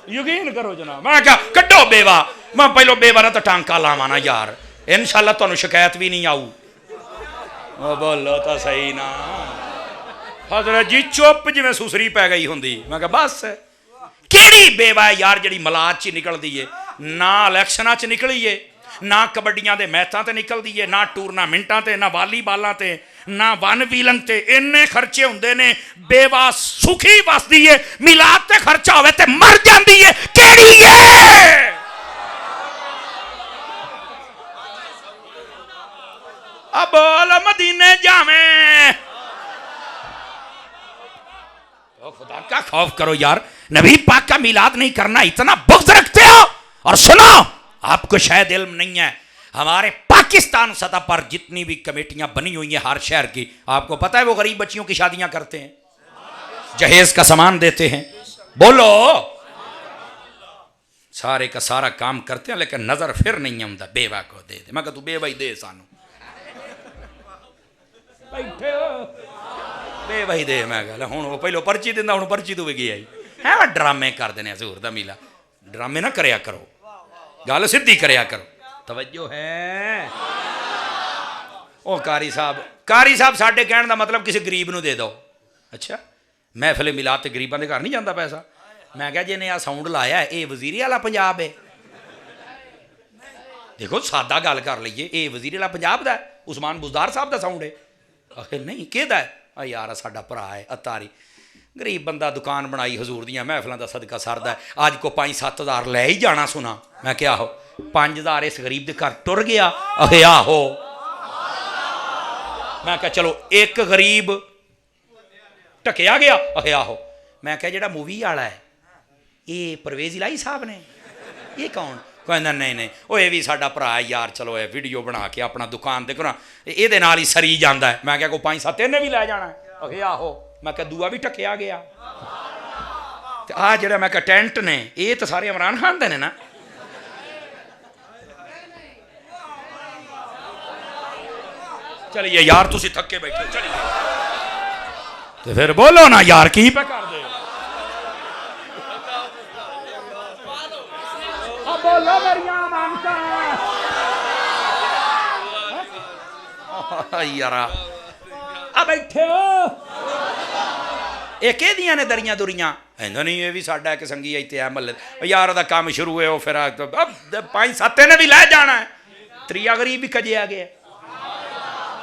یقین کرو جناب. میں کہا کڈو بیوہ، میں پہلو بیوہ نہ تو ٹانکا لاواں نا یار، انشاءاللہ تانوں شکایت بھی نہیں آؤ. بولو تو صحیح نا حضرت جی، چپ جی میں سسری پی گئی ہوندی. میں کہا بس کیڑی بیوہ ہے یار جڑی ملاد چ نکل دی ہے، نہ الیکشناں چ نکلی ہے، نہ کبڈیاں دے میچاں تے نکل دی ہے، نہ ٹورنامنٹاں تے، نہ والی بالاں تے، نہ ون ویلنگ تے. انے خرچے ہوندے نے، بیوہ سکھی وسدی ہے، میلاد تے خرچہ ہوئے تے مر جاندی ہے. کیڑی ہے؟ اب مدینے جاویں. خدا کا خوف کرو یار، نبی پاک کا میلاد نہیں کرنا اتنا بغض رکھتے ہو. اور سنو، آپ کو شاید علم نہیں ہے، ہمارے پاکستان سطح پر جتنی بھی کمیٹیاں بنی ہوئی ہیں ہر شہر کی، آپ کو پتہ ہے وہ غریب بچیوں کی شادیاں کرتے ہیں، جہیز کا سامان دیتے ہیں. بولو، سارے کا سارا کام کرتے ہیں، لیکن نظر پھر نہیں آتا بیوہ کو دے دے. میں کہا تو بیوہ ہی دے سانو، بیٹھے ہو بیوہ ہی دے. میں کہا ہوں وہ پہلو پرچی دینا، ہوں پرچی تو بھی گیا ہی ہے. وہ ڈرامے کر دینے حضور دا میلہ، ڈرامے نہ کریا کرو، گل سدھی کریا کرو. توجہ ہے؟ او قاری صاحب ساڈے کہن دا مطلب کسی غریب نو دے دو. اچھا محفل میلاد تے غریباں دے گھر نہیں جاندا پیسہ. میں کہا جی نے آ ساؤنڈ لایا ہے اے وزیری والا پنجاب ہے. دیکھو سادہ گل کر لئیے، اے وزیری والا پنجاب دا ہے، عثمان بزدار صاحب دا ساؤنڈ ہے. آخر نہیں کہ دا ہے؟ یار ساڈا بھرا ہے اتاری، غریب بندہ دکان بنائی حضور دیاں محفلاں دا صدقہ سردا ہے، آج کو 5-7 ہزار لے ہی جانا. سنا میں کیا ہو 5 ہزار اس غریب دے گھر ٹر گیا. آہو میں کہا چلو ایک غریب ٹکیا گیا. آہو میں کہا جڑا مووی والا ہے یہ پرویز الہی صاحب نے، یہ کون؟ کہنا نہیں وہ یہ بھی ساڈا بھرا ہے یار، چلو یہ ویڈیو بنا کے اپنا دکان دیکھو نا یہ نال ہی سری جانا ہے. میں کہا کو 5-7 انہیں بھی لے جانا ہے. آہو میں کہا دعا بھی ٹکیا گیا. آ جڑا میں کہا ٹینٹ نے یہ تو سارے عمران خان دے نے نا. چلیے یار تسی تھکے بیٹھے، چلیے تو پھر بولو نا یار کی پہ کر دے. بولو مریم آمچا یارا اب بیٹھے ہو ਇਹ ਕਿਹਦੀਆਂ ਨੇ ਦਰੀਆਂ ਦੁਰੀਆਂ ਕਹਿੰਦਾ ਨਹੀਂ ਇਹ ਵੀ ਸਾਡਾ ਇੱਕ ਸੰਗੀ ਇੱਥੇ ਆ ਮਹੱਲੇ ਯਾਰ ਉਹਦਾ ਕੰਮ ਸ਼ੁਰੂ ਹੋਇਆ ਉਹ ਫਿਰ 5-7 ਨੇ ਵੀ ਲੈ ਜਾਣਾ ਤਰੀਆ ਗਰੀਬ ਵੀ ਕਜਿਆ ਗਿਆ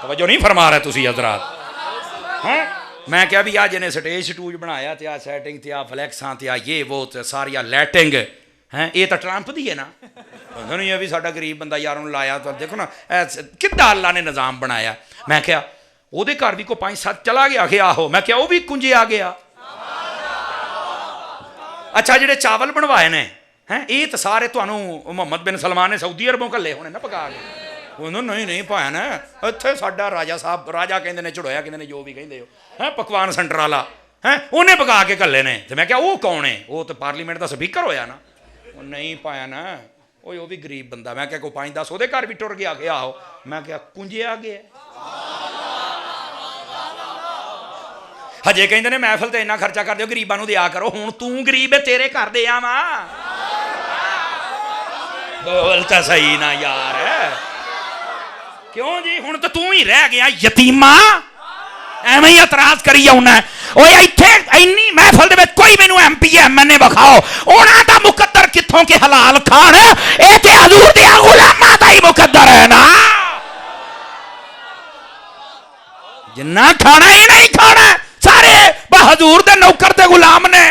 ਤਵੱਜੋ ਨਹੀਂ ਫਰਮਾ ਰਹੇ ਤੁਸੀਂ ਹਜ਼ਰਾਤ ਹੈਂ ਮੈਂ ਕਿਹਾ ਵੀ ਆ ਜਿਹਨੇ ਸਟੇਜ ਸਟੂਜ ਬਣਾਇਆ ਤੇ ਆ ਸੈਟਿੰਗ ਤੇ ਆ ਫਲੈਕਸਾਂ ਤੇ ਆ ਇਹ ਉਹ ਤੇ ਸਾਰੀਆਂ ਲਾਈਟਿੰਗ ਹੈ ਇਹ ਤਾਂ ਟਰੰਪ ਦੀ ਹੈ ਨਾ ਕਹਿੰਦਾ ਨਹੀਂ ਇਹ ਵੀ ਸਾਡਾ ਗਰੀਬ ਬੰਦਾ ਯਾਰ ਉਹਨੂੰ ਲਾਇਆ ਤਾਂ ਦੇਖੋ ਨਾ ਕਿੱਦਾਂ ਅੱਲਾ ਨੇ ਨਿਜ਼ਾਮ ਬਣਾਇਆ ਮੈਂ ਕਿਹਾ ਉਹਦੇ ਘਰ ਵੀ ਕੋਈ 5-7 ਚਲਾ ਗਿਆ ਕਿ ਆਹੋ ਮੈਂ ਕਿਹਾ ਉਹ ਵੀ ਕੁੰਜੇ ਆ ਗਿਆ ਅੱਛਾ ਜਿਹੜੇ ਚਾਵਲ ਬਣਵਾਏ ਨੇ ਹੈਂ ਇਹ ਤਾਂ ਸਾਰੇ ਤੁਹਾਨੂੰ ਮੁਹੰਮਦ ਬਿਨ ਸਲਮਾਨ ਨੇ ਸਾਊਦੀ ਅਰਬੋਂ ਘੱਲੇ ਹੋਣੇ ਨਾ ਪਕਾ ਕੇ ਉਹਨੂੰ ਨਹੀਂ ਭਾਇਆ ਨਾ ਇੱਥੇ ਸਾਡਾ ਰਾਜਾ ਸਾਹਿਬ ਰਾਜਾ ਕਹਿੰਦੇ ਨੇ ਚੜੋਇਆ ਕਹਿੰਦੇ ਨੇ ਜੋ ਵੀ ਕਹਿੰਦੇ ਹੋ ਹੈਂ ਪਕਵਾਨ ਸੈਂਟਰ ਵਾਲਾ ਹੈਂ ਉਹਨੇ ਪਕਾ ਕੇ ਘੱਲੇ ਨੇ ਤੇ ਮੈਂ ਕਿਹਾ ਉਹ ਕੌਣ ਹੈ ਉਹ ਤਾਂ ਪਾਰਲੀਮੈਂਟ ਦਾ ਸਪੀਕਰ ਹੋਇਆ ਨਾ ਉਹ ਨਹੀਂ ਪਾਇਆ ਨਾ ਉਹ ਵੀ ਗਰੀਬ ਬੰਦਾ ਮੈਂ ਕਿਹਾ ਕੋਈ 5-10 ਉਹਦੇ ਘਰ ਵੀ ਟੁਰ ਗਿਆ ਕਿ ਆਹੋ ਮੈਂ ਕਿਹਾ ਕੁੰਜਿਆ ਗਿਆ ਹਜੇ ਕਹਿੰਦੇ ਨੇ ਮਹਿਫਲ ਤੇ ਇੰਨਾ ਖਰਚਾ ਕਰ ਦਿਓ ਗਰੀਬਾਂ ਨੂੰ ਦਿਆ ਕਰੋ ਹੁਣ ਤੂੰ ਗਰੀਬ ਹੈ ਤੇਰੇ ਘਰ ਦੇ ਆਵਾਂ ਬੋਲ ਤਾਂ ਸਹੀ ਨਾ ਯਾਰ ਕਿਉਂ ਜੀ ਹੁਣ ਤਾਂ ਤੂੰ ਹੀ ਰਹਿ ਗਿਆ ਯਤੀਮਾ ਐਵੇਂ ਹੀ ਇਤਰਾਜ਼ ਕਰੀ ਜਾਉਣਾ ਓਏ ਇੱਥੇ ਇੰਨੀ ਮਹਿਫਲ ਦੇ ਵਿੱਚ ਕੋਈ ਮੈਨੂੰ ਐਮਪੀ ਐਮਐਨਏ ਵਿਖਾਓ ਉਹਨਾਂ ਦਾ ਮੁਕੱਦਰ ਕਿੱਥੋਂ ਕਿ ਹਲਾਲ ਖਾਣ ਇਹ ਤੇ ਹਜ਼ੂਰ ਦੇ ਗੁਲਾਮਾਂ ਦਾ ਹੀ ਮੁਕੱਦਰ ਹੈ ਨਾ ਜਿੰਨਾ ਖਾਣਾ ਇਹ ਨਹੀਂ ਖਾਣਾ ਸਾਰੇ ਹਜ਼ੂਰ ਦੇ ਨੌਕਰ ਤੇ ਗੁਲਾਮ ਨੇ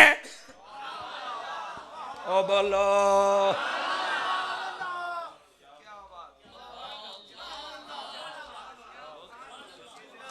ਓ ਬੋਲੋ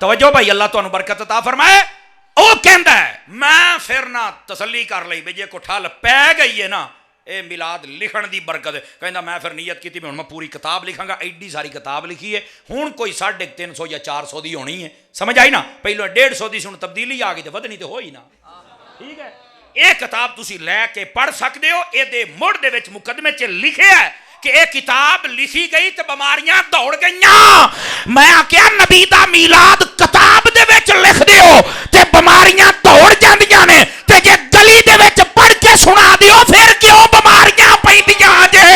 توجہ بھائی، اللہ تمہیں برکت عطا فرمائے. وہ کہندا ہے میں پھر نہ تسلی کر لئی بھی جے کو ٹھل پی گئی ہے نا اے میلاد لکھن دی برکت ہے. کہندا میں پھر نیت کیتی میں پوری کتاب لکھاں گا. ایڈی ساری کتاب لکھی ہے، ہن کوئی 350 یا 400 دی ہونی ہے. سمجھ آئی نا؟ پہلو 150 دی سن تبدیلی آ گئی تے ودنی تے ہوئی نا. ٹھیک ہے، یہ کتاب تسی لے کے پڑھ سکتے ہو. اے دے مڑ دے وچ مقدمے چ لکھیا ہے کہ اے کتاب لکھی گئی تے بیماریاں دوڑ گئیاں. میں آخیا نبی دا میلاد کتاب دے وچ لکھ دیو تے بیماریاں دوڑ جاندیاں نے، تے جے گلی دے وچ پڑھ کے سنا دیو پھر کیوں بیماریاں پیندیاں جے.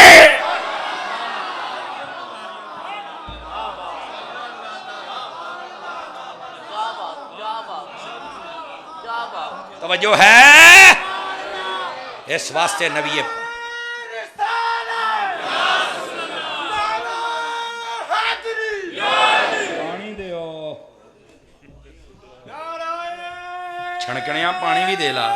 توجہ ہے؟ اس واسطے نبی چھڑکنے پانی بھی دے لا.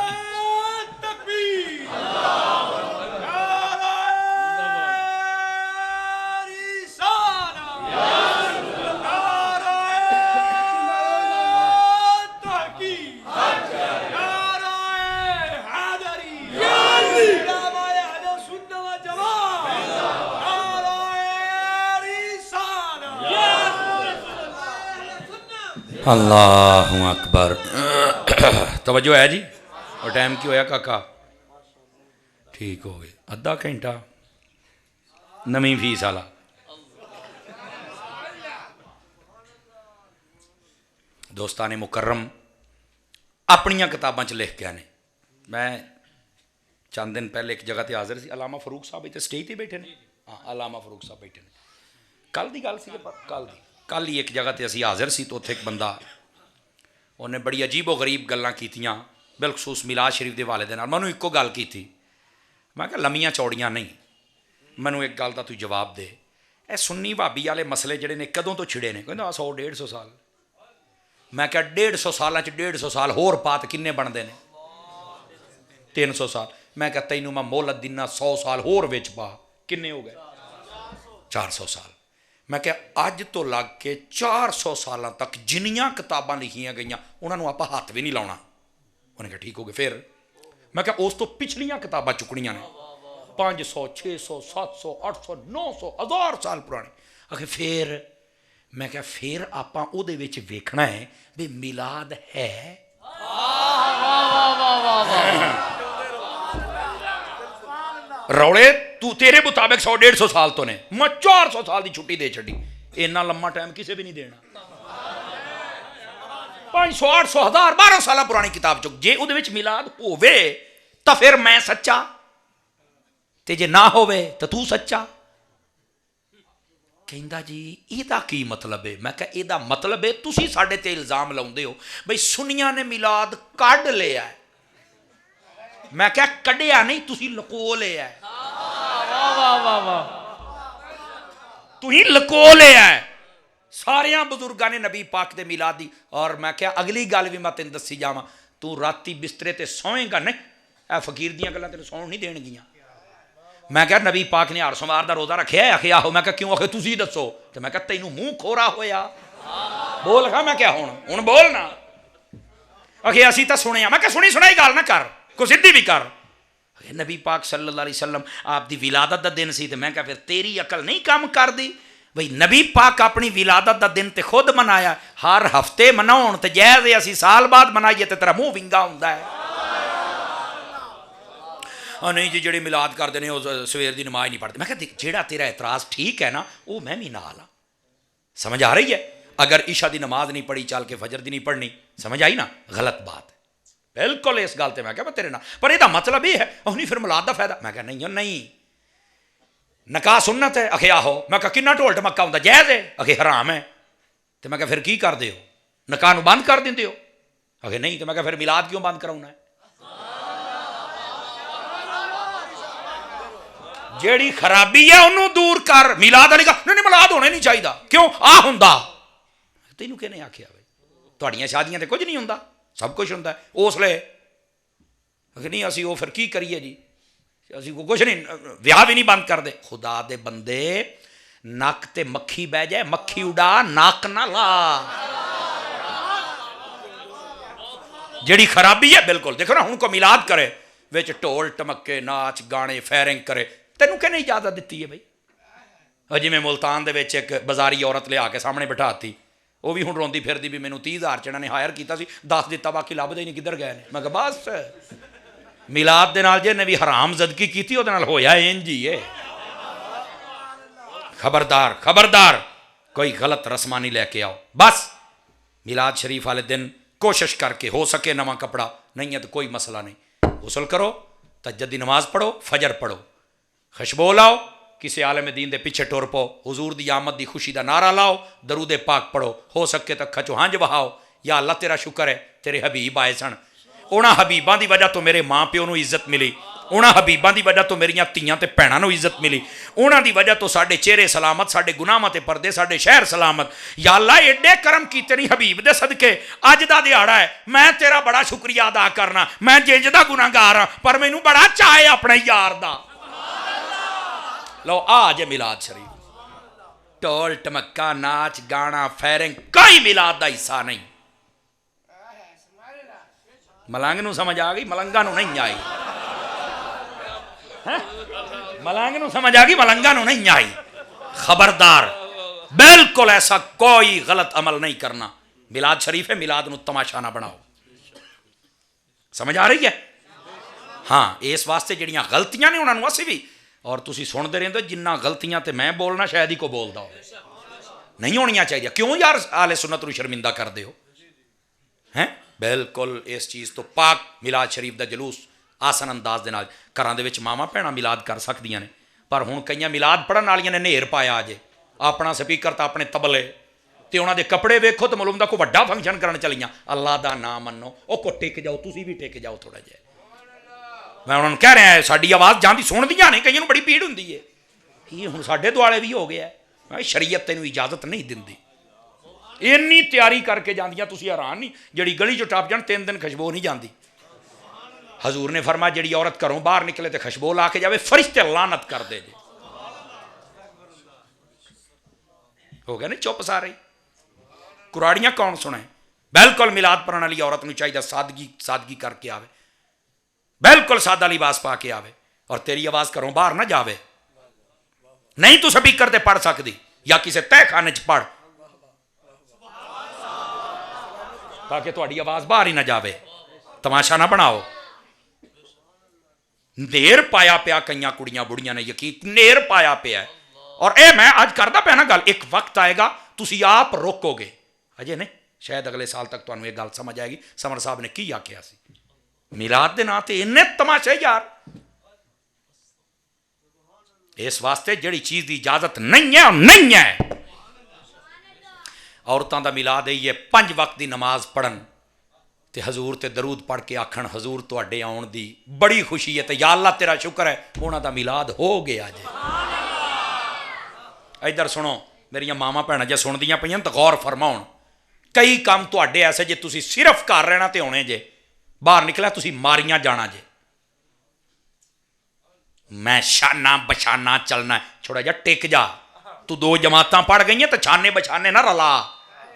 اللہ اکبر. توجہ ہے جی؟ اور ٹائم کی ہویا کاکا؟ ٹھیک ہو گئے، ادھا گھنٹہ نویں فیس والا. دوستان مکرم اپنیاں کتاباں چ لکھ کے آنے. میں چند دن پہلے ایک جگہ تے حاضر سی. علامہ فاروق صاحب اتنے سٹیج تے بیٹھے نے. ہاں علامہ فاروق صاحب بیٹھے نے. کل دی گل سی، کل ہی ایک جگہ تے اسی حاضر سی تو اتنے ایک بندہ انہیں بڑی عجیب و غریب گلاں کیتیاں بالخصوص میلاد شریف دے والے دے نال. مینوں ایکو گل کیتی، میں کہا لمیاں چوڑیاں نہیں، مینوں ایک گل دا تو جواب دے، اے سنی بھابی والے مسئلے جڑے نے کدوں تو چھڑے نے؟ کہندا 100-150 سال. میں کہا 150 سالاں چ 150 سال ہور پات کنے بندے نے؟ 300 سال. میں کہا تینوں میں مہلت دینا 100 سال ہور وچ پا، کنے ہو گئے؟ 400 سال. میں کہ اج تو لگ کے 400 سالاں تک جنیاں کتاباں لکھیاں گئیاں انہاں نوں آپا ہاتھ بھی نہیں لاؤنا. انہیں کہا ٹھیک ہو گئے. پھر میں کہ اس تو پچھلیاں کتاباں چکنیاں نے 500 600 700 800 900 1000 سال پرانی. آخر پھر میں کہ پھر آپاں او دے وچ ویکھنا ہے بھی میلاد ہے. روڑے تو تیرے مطابق 100-150 سال تو نے، میں 400 سال دی چھٹی دے چھڑی. اتنا لمبا ٹائم کسے بھی نہیں دینا. 500 800 1000 12 سال پرانی کتاب چک جے اودے وچ میلاد ہووے تا پھر میں سچا تے جے نہ ہووے تا تو سچا. کہندا جی ایدا کی مطلب ہے؟ میں کہا ایدا مطلب ہے تسی ساڈے تے الزام لاؤندے ہو بھئی سنیاں نے میلاد کڈ لیا ہے. میں کہا کڈیا نہیں، تسی لکو لیا ہے. تھی لکو لیا ہے. ساریاں بزرگاں نے نبی پاک دے میلاد دی. اور میں کہا اگلی گل بھی میں تین دسی جاواں، تو راتی بسترے تے سوئیں گا نہیں، اے فقیر دیاں گلاں تینوں سون نہیں دین گیاں. میں کہا نبی پاک نے ہر سوموار دا روزہ رکھیا ہے؟ آخیا آہو. میں کہا کیوں؟ آخے تسی دسو. تو میں کہا تینوں منہ کھورا ہویا بول کھا. میں کہا ہن بولنا. آخے اسی تا سنیا. میں کہا سنی سنائی گل نہ کر، کو سدھی بھی کر. نبی پاک صلی اللہ علیہ وسلم آپ دی ولادت دا دن سی. تے میں کہا پھر تیری عقل نہیں کام کر دی بھئی نبی پاک اپنی ولادت دا دن تے خود منایا، ہر ہفتے مناؤن تے جائز ہے، اسی سال بعد منائیے تے تیرا منہ ونگا ہوندا ہے. نہیں جی جڑے میلاد کردے نے وہ سویر دی نماز نہیں پڑھتے. میں کہا جیڑا تیرا اعتراض ٹھیک ہے نا وہ میں بھی نال ہاں. سمجھ آ رہی ہے؟ اگر عشاء دی نماز نہیں پڑھی چل کے فجر دی نہیں پڑھنی، سمجھ آئی نا؟ غلط بات ہے بالکل اس گل تے. میں کہا میں تیرے نال، پر یہ مطلب یہ ہے وہ نہیں پھر میلاد دا فائدہ. میں کہا نہیں نکاح سنت ہے. آخے آہو. میں کہا کنا ڈھول ڈمکا ہوندا جائز ہے؟ آخے حرام ہے. تو میں کہا پھر کی کر دے ہو؟ نکاح نو بند کر دیندے ہو؟ آخے نہیں. تو میں کہا پھر میلاد کیوں بند کراؤنا ہے؟ جیڑی خرابی ہے انہوں دور کر. میلاد والی گل نہیں میلاد ہونے نہیں چاہیے. کیوں آ ہوندا؟ تینوں کہ نہیں آخیا بھائی تہاڈیاں شادیاں تے کچھ نہیں ہوندا، سب کچھ ہوندا ہے. اس لیے نہیں اسی وہ پھر کی کریے جی؟ اسی کو کچھ نہیں ਵਿਆਹ بھی نہیں بند کرتے. خدا دے بندے نک تے مکھی بہ جائے مکھی اڈا ناک نہ لا. جیڑی خرابی ہے بالکل دیکھو نا ہن کو میلاد کرے وچ ٹول ٹمکے ناچ گانے فائرنگ کرے تینوں کہنے اجازت دیتی ہے بھائی. جی میں ملتان دے وچ ایک بازاری عورت لیا کے سامنے بٹھاتی وہ بھی ہن روندی پھردی بھی مینوں 30,000 چ نے ہائر کیتا سی 10 دتا باقی لبدے نہیں کدھر گئے نے. میں کہ بس میلاد دے نال جے نے بھی حرام زدگی کیتی او دے نال ہویا انج ہی ہے. خبردار خبردار کوئی غلط رسمانی لے کے آؤ. بس میلاد شریف والے دن کوشش کر کے ہو سکے نواں کپڑا نہیں ہے تو کوئی مسئلہ نہیں غسل کرو تہجد دی نماز پڑھو فجر پڑھو خوشبو لاؤ کسی عالم دین دے پیچھے ٹور پو حضور دی آمد دی خوشی دا نعرہ لاؤ درود پاک پڑھو ہو سکے تو کھچو ہنج بہاؤ. یا اللہ تیرا شکر ہے تیرے حبیب آئے سن انہاں حبیباں دی وجہ تو میرے ماں پیو نو عزت ملی انہاں حبیباں دی وجہ تو میریاں تیاں تے بھیناں نو عزت ملی انہاں دی وجہ تو ساڈے چہرے سلامت ساڈے گناہاں تے پردے ساڈے شہر سلامت. یا اللہ ایڈے کرم کیتے نہیں حبیب دے صدقے اج دا دیہاڑا ہے میں تیرا بڑا شکریہ ادا کرنا. میں جنج دا گناہگار ہاں پر مینوں بڑا چاہ ہے اپنے یار دا. لو آج میلاد شریف ٹول ٹمکا ناچ گانا فائرنگ کوئی میلاد دا حصہ نہیں. ملنگ نو سمجھ آ گئی ملنگا نو نہیں آئی. ملنگ نو سمجھ آ گئی ملنگا نو نہیں آئی. خبردار بالکل ایسا کوئی غلط عمل نہیں کرنا. میلاد شریف ہے میلاد نو تماشا نہ بناؤ. سمجھ آ رہی ہے؟ ہاں اس واسطے جڑیاں غلطیاں نے انہاں نو اسی بھی اور تسی سنتے رہتے جنہ غلطیاں تے میں بولنا شاید ہی کو بولدا ہو نہیں ہونیاں چاہیے. کیوں یار اہل سنت نو شرمندہ کر دے ہو ہیں؟ بالکل اس چیز تو پاک میلاد شریف دا جلوس آسن انداز دے نال گھراں دے وچ ماواں بھیڑاں میلاد کر سکدیاں نے پر ہن کئیاں میلاد پڑھن والیاں نے نیر پایا اجے اپنا سپیکر تے اپنے تبلے تے انہاں دے کپڑے ویکھو تے معلوم دا کوئی وڈا فنکشن کرن چلیاں. اللہ دا نام منو او کو ٹک جاؤ تسی بھی ٹک جاؤ تھوڑا جہا. میں انہوں نے کہہ رہا ہے ساری آواز جاندی سندیاں نے کئیوں بڑی پیڑ ہوندی ہے یہ ہن ساڈے دوالے بھی ہو گیا ہے. شریعت تینوں اجازت نہیں دیندی اینی تیاری کر کے جاندیاں تسی حیران نہیں جڑی گلی چ ٹپ جان 3 دن خوشبو نہیں جاندی. حضور نے فرمایا جڑی عورت گھروں باہر نکلے تے خوشبو لا کے جاوے فرشتے لعنت کر دے جے. ہو گیا نا چپ سارے کراڑیاں کون سنیں. بالکل میلاد پڑھن والی عورت نو چاہیے سادگی کر کے آوے بالکل سادہ لباس پا کے آوے اور تیری آواز گھروں باہر نہ جاوے. نہیں تو سپیکر تے پڑھ سکتی یا کسی تہ خانے چ پڑھ تاکہ تہاڈی آواز باہر ہی نہ جاوے. تماشا نہ بناؤ. نیر پایا پیا کئیاں کڑیاں بڑیاں نے یقین نیر پایا پیا ہے اور اے میں آج کردا پیا نا گل ایک وقت آئے گا تسی آپ روکو گے اجے نہیں شاید اگلے سال تک تانوں یہ گل سمجھ آئے گی. سمر صاحب نے کی آکھیا سی میلاد دے ناں تے اننے تماشے یار اس واسطے جڑی چیز دی اجازت نہیں ہے نہیں ہے. عورتاں دا میلاد ہے یہ 5 وقت دی نماز پڑھن تے حضور تے درود پڑھ کے آکھن حضور تواڈے آن دی بڑی خوشی ہے تے یا اللہ تیرا شکر ہے انہاں دا میلاد ہو گیا جے. ادھر سنو میریاں ماواں بھੈਣਾਂ جے سندیاں پئیاں تے غور فرماؤن کئی کام تواڈے ایسے جے تسی صرف کر رہنا تے ہونے جے باہر نکلا تسی ماریاں جانا جے. میں شانہ بچھانا چلنا ہے چھوڑا جا ٹک جا تو 2 جماعتاں پڑھ گئی ہیں تو چھانے بچھانے نہ رلا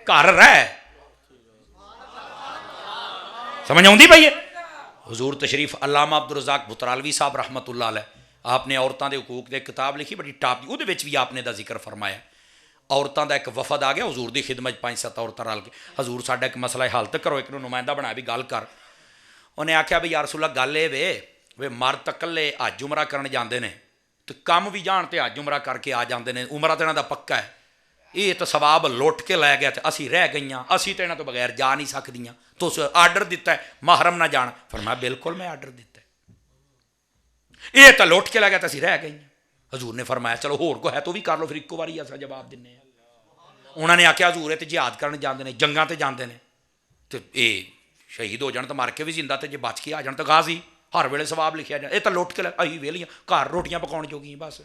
گھر رہ. سمجھ آؤندی بھائی. حضور تشریف علامہ عبدالرزاق بطرالوی صاحب رحمۃ اللہ علیہ آپ نے عورتوں کے حقوق دے کتاب لکھی بڑی ٹاپ دی وہ بھی آپ نے دا ذکر فرمایا. عورتوں کا ایک وفد آ گیا حضور دی خدمت 5-7 عورتیں رل کے حضور ساڈا ایک مسئلہ حل تک کرو ایک نو نمائندہ بنا بھی گل کر. انہیں آخیا بھی یا رسول اللہ گل یہ وے مرد اکلے حج عمرہ کرن جاندے نے تو کم بھی جان تے حج عمرہ کر کے آ جاندے نے عمرہ تے انہاں دا پکا ہے یہ تو ثواب لوٹ کے لے گیا تے اسی رہ گئیاں اسی تے انہاں تو بغیر جا نہیں سکدیاں تو آرڈر دیتا ہے محرم نہ جان. فرمایا بالکل میں آرڈر دیتا ہے یہ تو لوٹ کے لے گیا تے اسی رہ گئیاں. حضور نے فرمایا چلو ہور کو ہے تو بھی کر لو پھر ایک باری ایسا جواب دینے ہیں. انہوں نے آخیا حضور تے جہاد کرن جاندے نے جنگاں تے جاندے نے تے اے شہید ہو جان تو مر کے بھی زندہ تے جے بچ کے آ جان تو غازی ہر ویلے ثواب لکھیا جائے. یہ تو لٹ کے اہی ویلیاں گھر روٹیاں پکاؤن جوگی بس.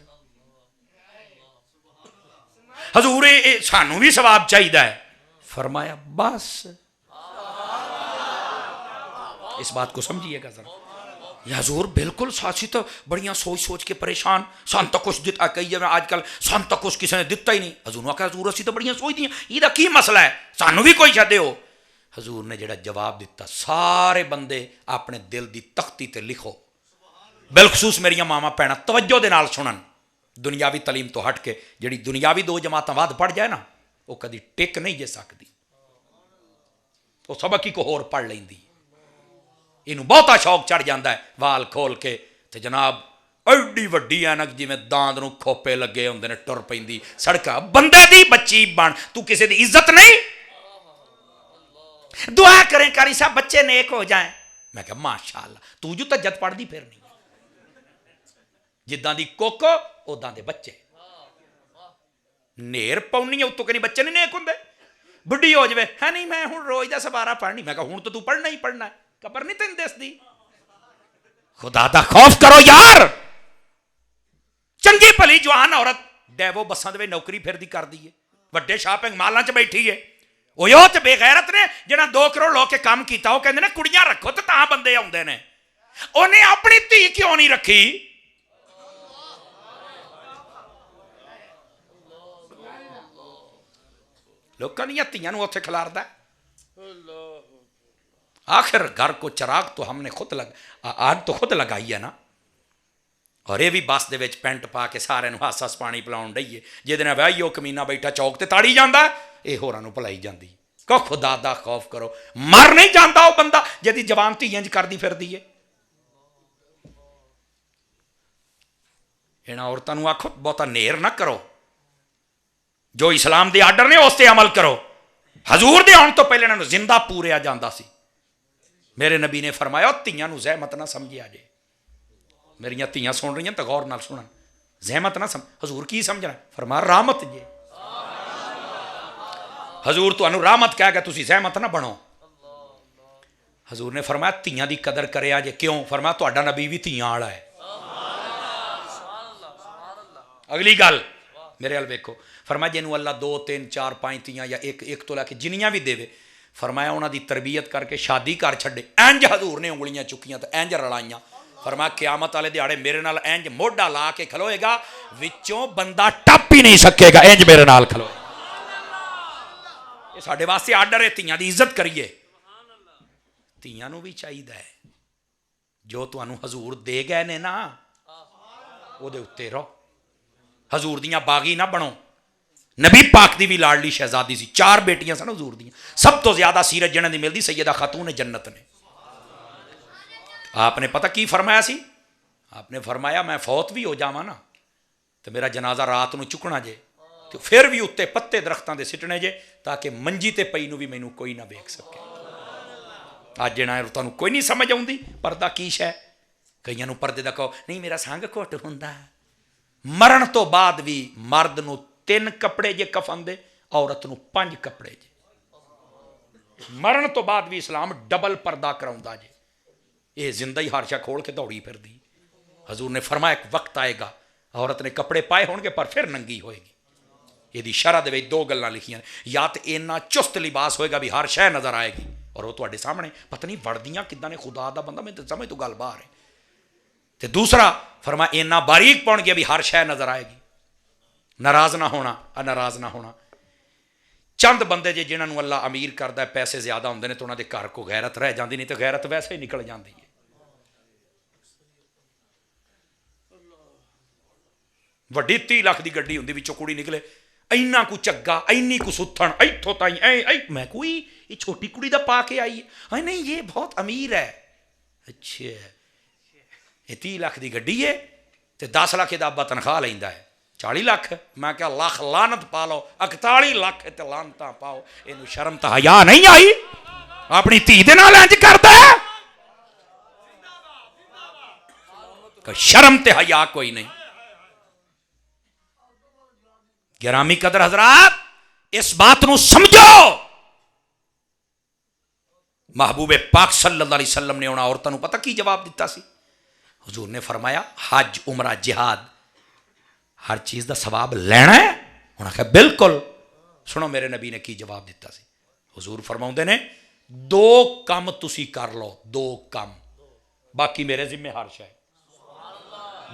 حضور سانوں بھی ثواب چاہیے ہے. فرمایا بس اس بات کو سمجھیے گا ذرا یا حضور بالکل ساسی تو بڑیاں سوچ سوچ کے پریشان، سان تو کچھ دتا کہی ہے آج کل سان تو کچھ کسی نے دتا ہی نہیں. حضور نے کہا حضور اسی تو بڑیاں سوچ دیاں، یہ کی مسئلہ ہے، سانو بھی کوئی چھڈے ہو. حضور نے جڑا جواب دیتا، سارے بندے اپنے دل دی تختی تے لکھو، بالخصوص میریاں ماما بھੈਣਾਂ توجہ دے نال سنن. دنیاوی تعلیم تو ہٹ کے جڑی دنیاوی دو جماعتاں ود پڑھ جائے نا وہ کدی ٹک نہیں جے سکتی، وہ سبق ہی کو ہور پڑھ لیندی. یہ بہتا شوق چڑھ جاتا ہے وال کھول کے تے جناب ایڈی وڈی اینک جی میں داند نو کھوپے لگے ہوندے نے ٹر پیندی سڑکاں. بندے دی بچی بن، تو کسی دی عزت نہیں. دعا کریں کاری صاحب بچے نیک ہو جائیں. میں کہا ماشاءاللہ تو جو تجت پڑھ دی پھر نہیں، جداں دی کوکو اداں دے بچے. نیر پاؤنی اتوں کہ بچے نہیں نیک ہوندے. بڈھی ہو جائے ہے نہیں میں ہوں روز دا سبارہ پڑھنی. میں کہا ہوں تو پڑھنا ہی پڑھنا ہے، قبر نہیں تین دس دی. خدا دا خوف کرو یار. چنگی بھلی جوان عورت ڈیوو بساں دے نوکری پھر دی کر دی ہے، وڈے شاپنگ مالاں چ بیٹھی ہے. وہ تے بے غیرت نے جنہاں 2 کروڑ لو کے کام کیتا، وہ کہندے نے کڑیاں رکھو تے تاں بندے آوندے نے. انہیں اپنی دھی کیوں نہیں رکھی؟ لوکاں دیاں تھیاں نوں اوتھے کھلاردا ہے. آخر گھر کو چراغ تو ہم نے آگ تو خود لگائی ہے نا. اور یہ بھی بس دے وچ پینٹ پا کے سارے ہس ہس پانی پلاؤن ڈئیے، جہد نے وہی وہ کمینہ بیٹھا چوک تے تاڑی جانا، یہ ہوراں نوں پلائی جاندی. کہ خدا دا خوف کرو. مر نہیں جاتا وہ بندہ جدی جوان دھی انج کردی پھردی ہے. انہاں عورتاں نوں آکھو بہتا نیر نہ کرو، جو اسلام دے آرڈر نے اس تے عمل کرو. حضور دے آن تو پہلے انہاں نوں زندہ پوریا جاندا سی. میرے نبی نے فرمایا تھیاں نوں زحمت نہ سمجھیا جے. میریاں تھیاں سن رہی ہیں تو غور نال سنن. زحمت نہ حضور کی سمجھنا؟ فرمایا رحمت جے. حضور تو انو رحمت کہہ گا تسی زحمت نہ بنو. حضور نے فرمایا تھیاں دی قدر کریا جے. کیوں؟ فرمایا تہاڈا نبی بھی تھیاں والا ہے. اگلی گل میرے ال ویکھو، فرمایا جنوں اللہ 2 3 4 5 تھیاں یا ایک تو لے کے جنیاں بھی دے، فرمایا انہاں دی تربیت کر کے شادی کر چھڈے. اینج حضور نے انگلیاں چکیاں تو اینج رلائیاں. فرمایا قیامت والے دیہاڑے میرے نال اینج موڈا لا کے کھلوئے گا وچوں بندہ ٹپ ہی نہیں سکے گا، اینج میرے نال کھلوئے. یہ ساڈے واسطے آرڈر ہے، تھیاں دی عزت کریے. تھیاں نوں بھی چاہیے ہے جو تانوں حضور دے گئے نے نا او دے اتے رہو. حضور دیاں باغی نہ بنو. نبی پاک دی بھی لاڈلی شہزادی سی، 4 بیٹیاں سن حضور دیاں. سب تو زیادہ سیرت جنہاں دی ملدی سیدہ خاتون جنت نے. آپ نے پتہ کی فرمایا سی؟ آپ نے فرمایا میں فوت بھی ہو جاواں نا تو میرا جنازہ رات نو چکنا جے تو پھر بھی اتنے پتے درختاں دے سٹنے جے تاکہ منجی تے پئی نو بھی مینوں کوئی نہ ویکھ سکے. اج جنا تانوں کوئی نہیں سمجھ آؤندی پردہ کی شے. کئیاں نوں پردے دا کہو نہیں میرا سنگ گھٹ ہوندا. مرن تو بعد بھی مرد نو 3 کپڑے جے کفن دے، عورت نو 5 کپڑے جے. مرن تو بعد بھی اسلام ڈبل پردہ کراؤندا جے. یہ زندہ ہی ہارشا کھول کے دوڑی پھر دی. حضور نے فرمایا ایک وقت آئے گا عورت نے کپڑے پائے ہون گے پر پھر ننگی ہوئے گی. یہ شرح دے 2 گلاں لکھیاں، یا تو اینا چست لباس ہوئے گا بھی ہر شے نظر آئے گی اور وہ تواڈے سامنے پتہ نہیں وڑدیاں کداں نے. خدا دا بندہ میں سمجھ تو گل باہر ہے. تے دوسرا فرمایا اینا باریک پاؤن گیا بھی ہر شے نظر آئے گی. ناراض نہ ہونا، ناراض نہ ہونا. چند بندے جے جنہاں نوں اللہ امیر کردا ہے، پیسے زیادہ ہوندے نے تو انہاں دے گھر کو غیرت رہ جاندی، نہیں تو غیرت ویسے ہی نکل جاندی ہے. وڈی 30 لاکھ دی گڈی ہوندی وچوں کڑی نکلے اینا کو چگا اینی کو ستھن ایتھوں تائیں میں کوئی یہ چھوٹی کڑی دا پا کے آئی ہے. نہیں یہ بہت امیر ہے. اچھا یہ 30 لاکھ دی گڈی ہے تے 10 لاکھ دا ابا تنخواہ لیندا ہے. 40 لاکھ میں کہا لاکھ لعنت پا لو. 41 لاکھ تے لعنتاں پاؤ. اینوں شرم تے حیا نہیں آئی؟ اپنی دھی دے نال انج کردا ہے کہ شرم تے حیا کوئی نہیں. گرامی قدر حضرات اس بات نو سمجھو. محبوب پاک صلی اللہ علیہ وسلم نے انہاں عورتوں پتہ کی جواب دیتا سی؟ حضور نے فرمایا حج عمرہ جہاد ہر چیز دا ثواب لینا ہے؟ انہاں کہا بالکل. سنو میرے نبی نے کی جواب دیتا سی. حضور فرماؤندے نے 2 کم تسی کر لو. 2 کم. باقی میرے ذمہ ہر شے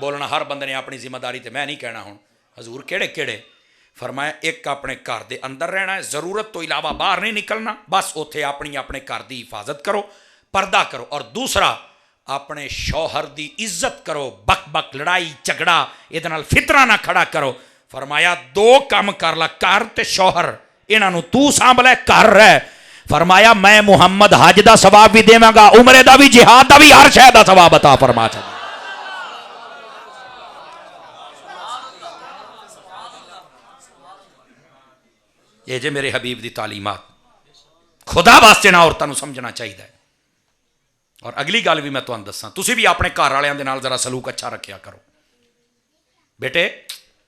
بولنا ہر بندے نے اپنی ذمہ داری تے میں نہیں کہنا ہوں حضور کیڑے کیڑے فرمایا ایک اپنے گھر دے اندر رہنا ہے ضرورت تو علاوہ باہر نہیں نکلنا بس اوتھے اپنی اپنے گھر دی حفاظت کرو پردہ کرو اور دوسرا اپنے شوہر دی عزت کرو بک بک لڑائی جھگڑا یہ فتنہ نہ کھڑا کرو فرمایا دو کام کر لا گھر تے شوہر انہاں نوں تو سنبھلے کر رہ فرمایا میں محمد حج دا ثواب بھی دیواں گا عمرے دا بھی جہاد دا بھی ہر شے دا ثواب عطا فرما چا یہ جے میرے حبیب دی تعلیمات خدا واسطے نہ عورتوں سمجھنا چاہیے اور اگلی گل بھی میں تمہیں دساں تسی بھی اپنے گھر والوں دے نال ذرا سلوک اچھا رکھیا کرو بیٹے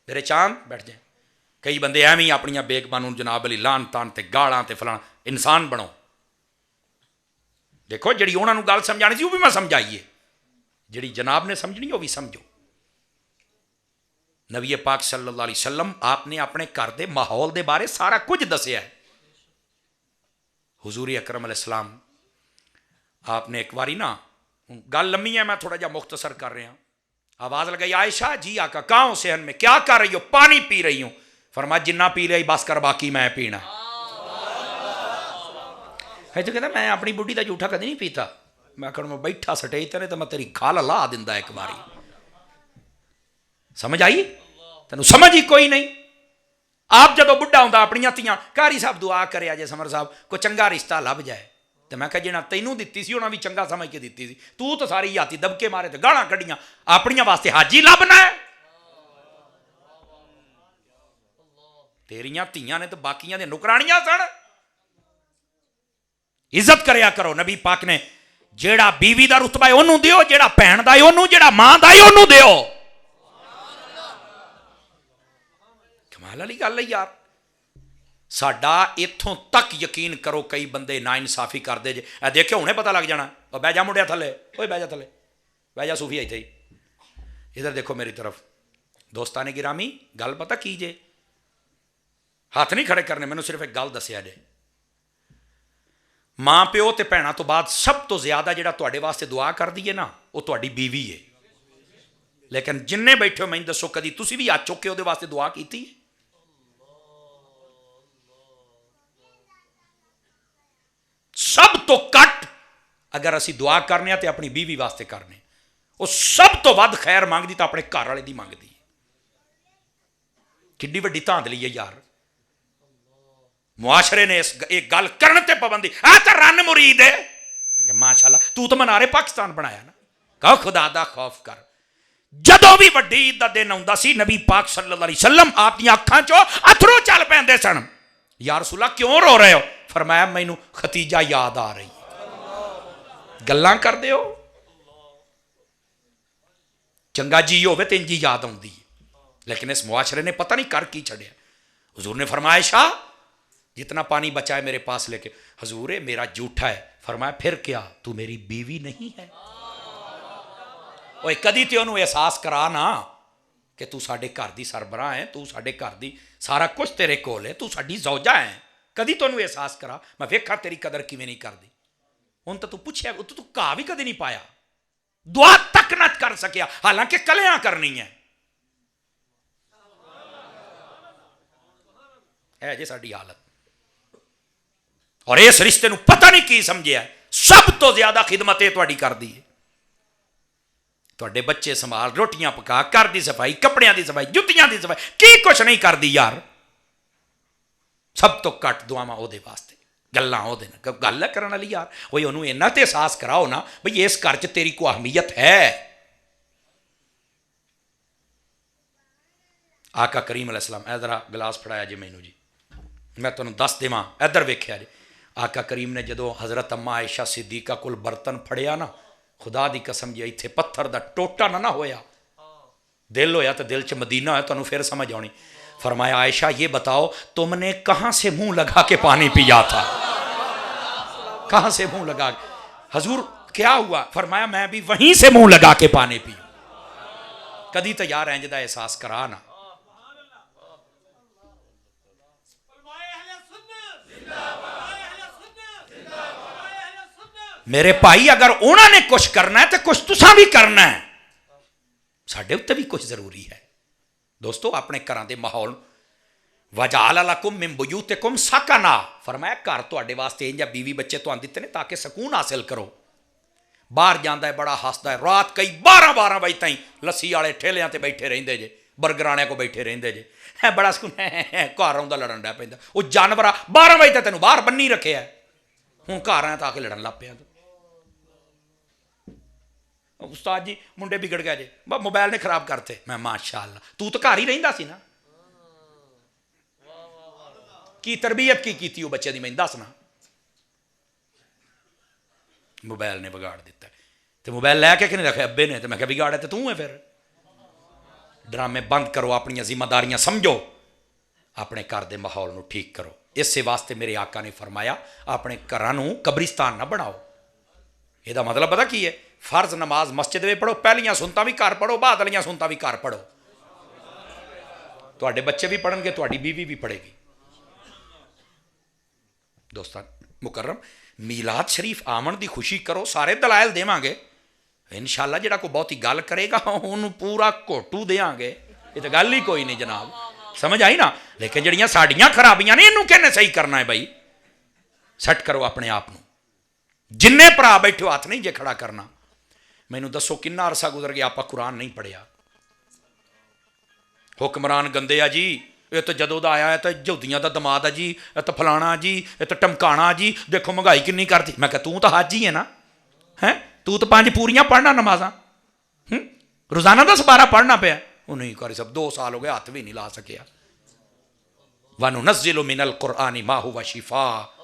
میرے چاند بیٹھ جائیں کئی بندے ایویں ہی اپنی بیگماں نوں جناب علی لان تان تے گالاں تے فلاں انسان بنو دیکھو جڑی انہاں نوں گل سمجھانی سی وہ بھی میں سمجھائیے جڑی جناب نے سمجھنی وہ بھی سمجھو نبی پاک صلی اللہ علیہ وسلم آپ نے اپنے گھر دے ماحول دے بارے سارا کچھ دسیا ہے حضور اکرم علیہ السلام آپ نے ایک باری نا گل لمبی ہے میں تھوڑا جا مختصر کر رہا ہوں آواز لگائی عائشہ جی آقا کہاں ہو صحن میں کیا کر رہی ہو پانی پی رہی ہوں فرمایا جنہ پی رہی بس کر باقی میں پینا ہے تو کہتا میں اپنی بڈھی دا جھوٹا کدی نہیں پیتا میں کہوں میں بیٹھا سٹیج تے تو میں تیری کھال لا دیندا ایک باری سمجھ آئی تینوں سمجھ ہی کوئی نہیں آپ جدو بڈھا ہوندا اپنی تیاں کاری صاحب دعا کرے جے سمر صاحب کوئی چنگا رشتہ لب جائے تو میں کہا جنہاں تینوں دتی سی انہاں بھی چنگا سمجھ کے دتی سی تو ساری یاتی دبکے مارے تے گالاں کڈیاں اپنیاں واسطے حاجی لبنا ہے تیریاں تیاں نے تو باقیاں دے نکرانیاں سن عزت کریا کرو نبی پاک نے جیڑا بیوی دا رتبہ ہے انہوں دیو جیڑا بہن دا ہے انہوں جیڑا ماں دا ہے انہوں دیو کمال والی گل ہے یار ساڈا اتھوں تک یقین کرو کئی بندے نا انصافی کر دے جے اے دیکھو انہیں پتہ لگ جانا اور بہ جا مڈیا تھلے اوئے بہ جا تھلے بہ جا صوفی ایتھے ہی ادھر دیکھو میری طرف دوستان گرامی گل پتہ کی جے ہاتھ نہیں کھڑے کرنے میں صرف ایک گل دسیا جے ماں پیو تے بھیناں تو بعد سب تو زیادہ جڑا تواڈے واسطے دعا کر دیے نا وہ تواڈی بیوی ہے لیکن جننے بیٹھے ہو میں دسو کدی تسی بھی ہاتھ چک کے وہ واسطے دعا کیتی ہے سب تو کٹ اگر اسی دعا کرنے تے اپنی بیوی واسطے کرنے وہ سب تو ود خیر مانگدی تو اپنے گھر والے دی مانگدی کڈی وڈی دھاندلی ہے یار معاشرے نے اس ایک گل کرنے تے پابندی تو رن مرید ہے ماشاءاللہ تو منارے پاکستان بنایا نا کہو خدا دا خوف کر جدو بھی وڈی عید دا دن آندا سی نبی پاک صلی اللہ علیہ وسلم آپ دی اکھاں چوں اتھرو چل پیندے سن یا رسول اللہ کیوں رو رہے ہو فرمایا مینوں ختیجہ یاد آ رہی گلاں کر دیو چنگا جی ہوے تے انجی یاد آندی لیکن اس معاشرے نے پتہ نہیں کر کی چھڑیا حضور نے فرمایا عائشہ جتنا پانی بچا ہے میرے پاس لے کے حضور میرا جھوٹا ہے فرمایا پھر کیا تو میری بیوی نہیں ہے اوے کدی تے انہوں احساس کرا نا کہ تو ساڈے گھر دی سربراہ ہے تو ساڈے گھر دی سارا کچھ تیرے کول ہے تو ساڈی زوجہ ہے کدی تو انہوں احساس کرا میں ویکھا تیری قدر کیویں نہیں کردی ہن تو پوچھیا تو کہا بھی کدی نہیں پایا دعا تک نہ کر سکیا حالانکہ کلیاں کرنی ہے جی ساڈی حالت اور اس رشتے نو پتہ نہیں کی سمجھیا سب تو زیادہ خدمت یہ تواڈی کردی ہے تواڈے بچے سنبھال روٹیاں پکا گھر دی صفائی کپڑیاں دی صفائی جتیاں دی صفائی کی کچھ نہیں کردی یار سب تو کٹ دعاواں او دے واسطے گلاں او دے گل کرن والی یار اوے اونوں اینا تے احساس کراؤ نا بھئی اس گھر چ تیری کو اہمیت ہے آقا کریم علیہ السلام ادھر گلاس پھڑایا جی مینوں جی میں تانوں دس دیواں ادھر ویکھیا جی آقا کریم نے جدو حضرت اما عائشہ صدیقہ کول برتن پھڑیا نا خدا دی قسم جی ایتھے پتھر دا ٹوٹا نہ ہویا دل ہویا تو دل چ مدینہ ہویا تانوں پھر سمجھ آنی فرمایا عائشہ یہ بتاؤ تم نے کہاں سے منہ لگا کے پانی پیا تھا کہاں سے منہ لگا کے حضور کیا ہوا فرمایا میں بھی وہیں سے منہ لگا کے پانی پی کدی تو یار انج دا احساس کرا نا میرے بھائی اگر انہوں نے کچھ کرنا ہے تو کچھ تساں بھی کرنا ہے، ساڈے اتنے بھی کچھ ضروری ہے۔ دوستو اپنے گھراں دے ماحول وَجَعَلَ لَكُم مِّن بُيُوتِكُمْ سَكَنًا، فرمایا گھر تواڈے واسطے انجا بیوی بچے تواں دتے نے تاکہ سکون حاصل کرو۔ باہر جاندا ہے بڑا ہسدا ہے، رات کئی 12 بجے تائیں لسی والے ٹھیلیاں تے بیٹھے رہندے جے، برگرانے کو بیٹھے رہندے جے، ہے بڑا سکون گھر آوندا لڑن ڈا پیندا، وہ جانور 12 بجے تے تینوں باہر بنی رکھیا ہے، ہوں گھر آیا تا کے لڑن لگ پیا۔ استاد جی منڈے بگڑ گئے جے، موبائل نے خراب کرتے، میں ماشاء اللہ تو گھر ہی رہندا سی نا، کی تربیت کی کیتی وہ بچے دی میں دسنا، موبائل نے بگاڑ دیتا ہے۔ تو موبائل لے کے نہیں رکھے ابے نے، تو میں کہ بگاڑا تو ہے پھر۔ ڈرامے بند کرو، اپنی ذمہ داریاں سمجھو، اپنے گھر دے ماحول نو ٹھیک کرو۔ اس واسطے میرے آقا نے فرمایا اپنے گھراں نو قبرستان نہ بناؤ۔ یہ مطلب پتہ کی ہے؟ فرض نماز مسجد میں پڑھو، پہلیاں سنتاں بھی گھر پڑھو، بعد والیاں سنتاں بھی گھر پڑھو، تواڈے بچے بھی پڑھن گے، تواڈی بیوی بھی پڑھے گی۔ دوستان مکرم، میلاد شریف آمن دی خوشی کرو، سارے دلائل دیواں گے انشاءاللہ۔ جڑا کوئی بہتی گل کرے گا انہوں پورا کوٹو دیاں گے، یہ تو گل ہی کوئی نہیں جناب، سمجھ آئی نا۔ لیکن جڑیاں ساڈیاں خرابیاں نے انہوں کہنے صحیح کرنا ہے بھائی، سیٹ کرو اپنے آپ نو۔ جن بھرا بیٹھے ہاتھ نہیں جے کھڑا کرنا۔ مینوں دسو کنا عرصہ گزر گیا آپ قرآن نہیں پڑھیا؟ حکمران گندے آ جی، یہ تو جدوں دا آیا ہے تو جودیاں دا دماد ہے جی، یہ تو فلانا جی، یہ تو ٹمکانا جی، دیکھو مہنگائی کنی کرتی۔ میں کہ تو حج ہی ہے نا، ہیں تو 5 پوریاں پڑھنا نمازاں، روزانہ 10-12 پڑھنا پیا، وہ نہیں کر سب 2 سال ہو گئے ہاتھ بھی نہیں لا سکیا۔ وَنُنَزِّلُ مِنَ الْقُرْآنِ مَا هُوَ شِفَاءٌ،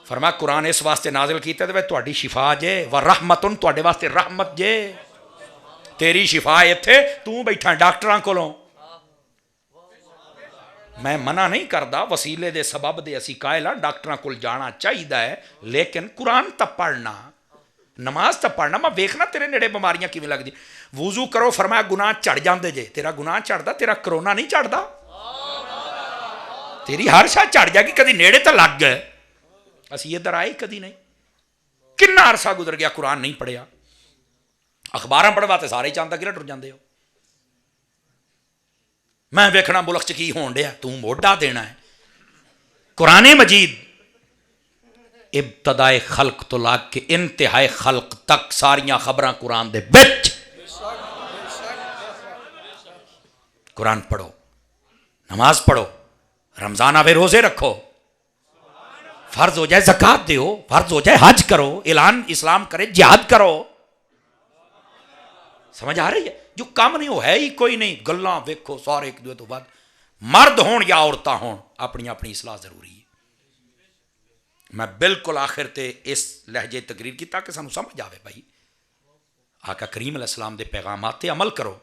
فرمایا قرآن اس واسطے نازل کیتا ہے تہاڈی شفا جے، وَرَحْمَةٌ تہاڈے واسطے رحمت جے، تیری شفا ایتھے تو بیٹھا ڈاکٹراں کولوں۔ میں منع نہیں کردا، وسیلے دے سبب دے اسی قائل ہاں ڈاکٹراں کول جانا چاہیدا ہے، لیکن قرآن تا پڑھنا، نماز تا پڑھنا۔ میں ویکھنا تیرے نیڑے بیماریاں کیویں لگدی۔ وضو کرو، فرمایا گناہ چڑھ جاندے جے، تیرا گناہ چڑھدا، تیرا کرونا نہیں چڑھدا، تیری ہر شاہ چڑھ جائے گی، کدی نیڑے تے لگ گئے۔ اسی ادھر آئے کدی نہیں، کنا عرصہ گزر گیا قرآن نہیں پڑھیا۔ اخباراں پڑھوا تے سارے چاند تک ٹر جاندے ہو۔ میں ویکھنا ملک چ کی ہون ڈیا، تو موڈا دینا ہے۔ قرآن مجید ابتدائے خلق تو لا کے انتہائے خلق تک ساریاں خبراں قرآن دے بچ۔ قرآن پڑھو، نماز پڑھو، رمضان آوے روزے رکھو، فرض ہو جائے زکوٰۃ دیو، فرض ہو جائے حج کرو، اعلان اسلام کرے جہاد کرو۔ سمجھ آ رہی ہے؟ جو کام نہیں وہ ہے ہی کوئی نہیں، گلاں ویکھو سارے ایک دوسرے تو بعد، مرد ہون یا عورتاں ہون، اپنی اپنی اصلاح ضروری ہے۔ میں بالکل آخر تے اس لہجے تقریر کی تاکہ سانو سمجھ آوے بھائی، آقا کریم علیہ السلام دے پیغامات تے عمل کرو۔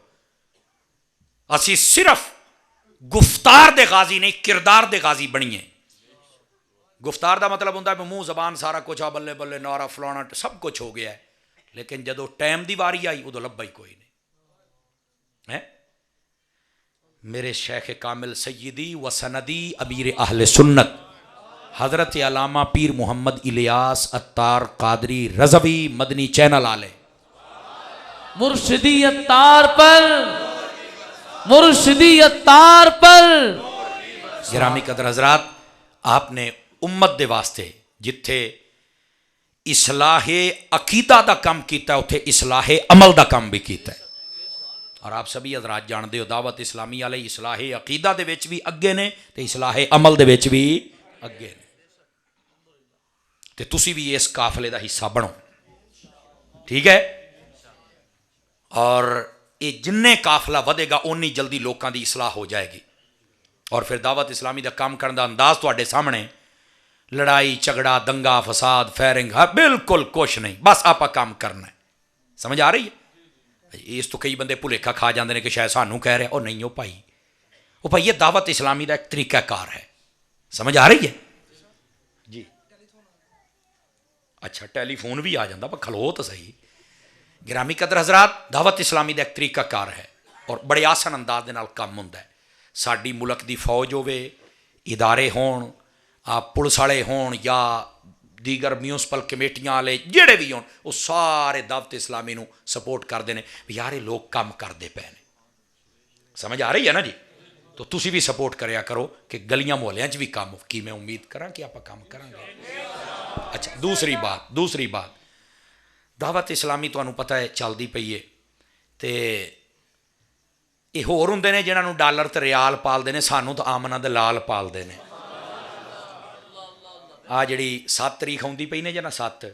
اسی صرف گفتار دے غازی نہیں، کردار دے غازی بنیے۔ گفتار دا مطلب ہوتا ہے منہ زبان سارا کچھ آ بلے بلے نعرہ فلانا سب کچھ ہو گیا ہے، لیکن جدو ٹائم دی واری آئی ادو لبا ہی کوئی نہیں۔ میرے شیخ کامل سیدی و سندی امیر اہل سنت حضرت علامہ پیر محمد الیاس عطار قادری رضوی مدنی چینل والے مرشدی عطار پر، مرشدی عطار پر۔ گرامی قدر حضرات، آپ نے امت دے واسطے جتھے اصلاح عقیدہ دا کام کیتا ہے اتھے اصلاح عمل دا کام بھی کیتا ہے، اور آپ سبھی حضرات جاندے ہو دعوت اسلامی والے اصلاح عقیدہ دے وچ بھی اگے نے تے اصلاح عمل دے وچ بھی اگے نے، تے تسی بھی اس قافلے دا حصہ بنو، ٹھیک ہے؟ اور یہ جننے قافلہ ودے گا اونی جلدی لوکاں دی اصلاح ہو جائے گی، اور پھر دعوت اسلامی دا کام کرن دا انداز تواڈے سامنے، لڑائی جھگڑا دنگا فساد فائرنگ بالکل کچھ نہیں، بس آپ کام کرنا ہے۔ سمجھ آ رہی ہے؟ اس تو کئی بندے بھلیکھا کھا جاندے نے کہ شاید سانوں کہہ رہے، او نہیں ہو بھائی، وہ بھائی یہ دعوت اسلامی دا ایک طریقہ کار ہے۔ سمجھ آ رہی ہے جی؟ اچھا ٹیلی فون بھی آ جاندہ پر کھلو تو صحیح۔ گرامی قدر حضرات، دعوت اسلامی دا ایک طریقہ کار ہے اور بڑے آسان انداز دے نال کام ہوندا ہے۔ ساڈی ملک دی فوج ہوے، ادارے ہون، پولیس والے ہون یا دیگر میونسپل کمیٹیاں والے ਜਿਹੜੇ ਵੀ ਹੋਣ ਉਹ ਸਾਰੇ ਦਾਵਤ ਇਸਲਾਮੀ ਨੂੰ ਸਪੋਰਟ ਕਰਦੇ ਨੇ ਵੀ ਯਾਰ ਇਹ ਲੋਕ ਕੰਮ ਕਰਦੇ ਪਏ ਨੇ। ਸਮਝ ਆ ਰਹੀ ਹੈ ਨਾ ਜੀ? ਤਾਂ ਤੁਸੀਂ ਵੀ ਸਪੋਰਟ ਕਰਿਆ ਕਰੋ ਕਿ ਗਲੀਆਂ ਮੁਹੱਲਿਆਂ 'ਚ ਵੀ ਕੰਮ ਕੀ ਮੈਂ ਉਮੀਦ ਕਰਾਂ ਕਿ ਆਪਾਂ ਕੰਮ ਕਰਾਂਗੇ। ਅੱਛਾ, ਦੂਸਰੀ ਬਾਤ ਦਾਵਤ ਇਸਲਾਮੀ ਤੁਹਾਨੂੰ ਪਤਾ ਹੈ ਚੱਲਦੀ ਪਈ ਹੈ, ਅਤੇ ਇਹ ਹੋਰ ਹੁੰਦੇ ਨੇ ਜਿਹਨਾਂ ਨੂੰ ਡਾਲਰ ਅਤੇ ਰਿਆਲ ਪਾਲਦੇ ਨੇ, ਸਾਨੂੰ ਤਾਂ ਆਮਨਾ ਦੇ ਲਾਲ ਪਾਲਦੇ ਨੇ। ਆ ਜਿਹੜੀ 7 ਤਰੀਕ ਆਉਂਦੀ ਪਈ ਨੇ ਜਾਂ ਨਾ 7,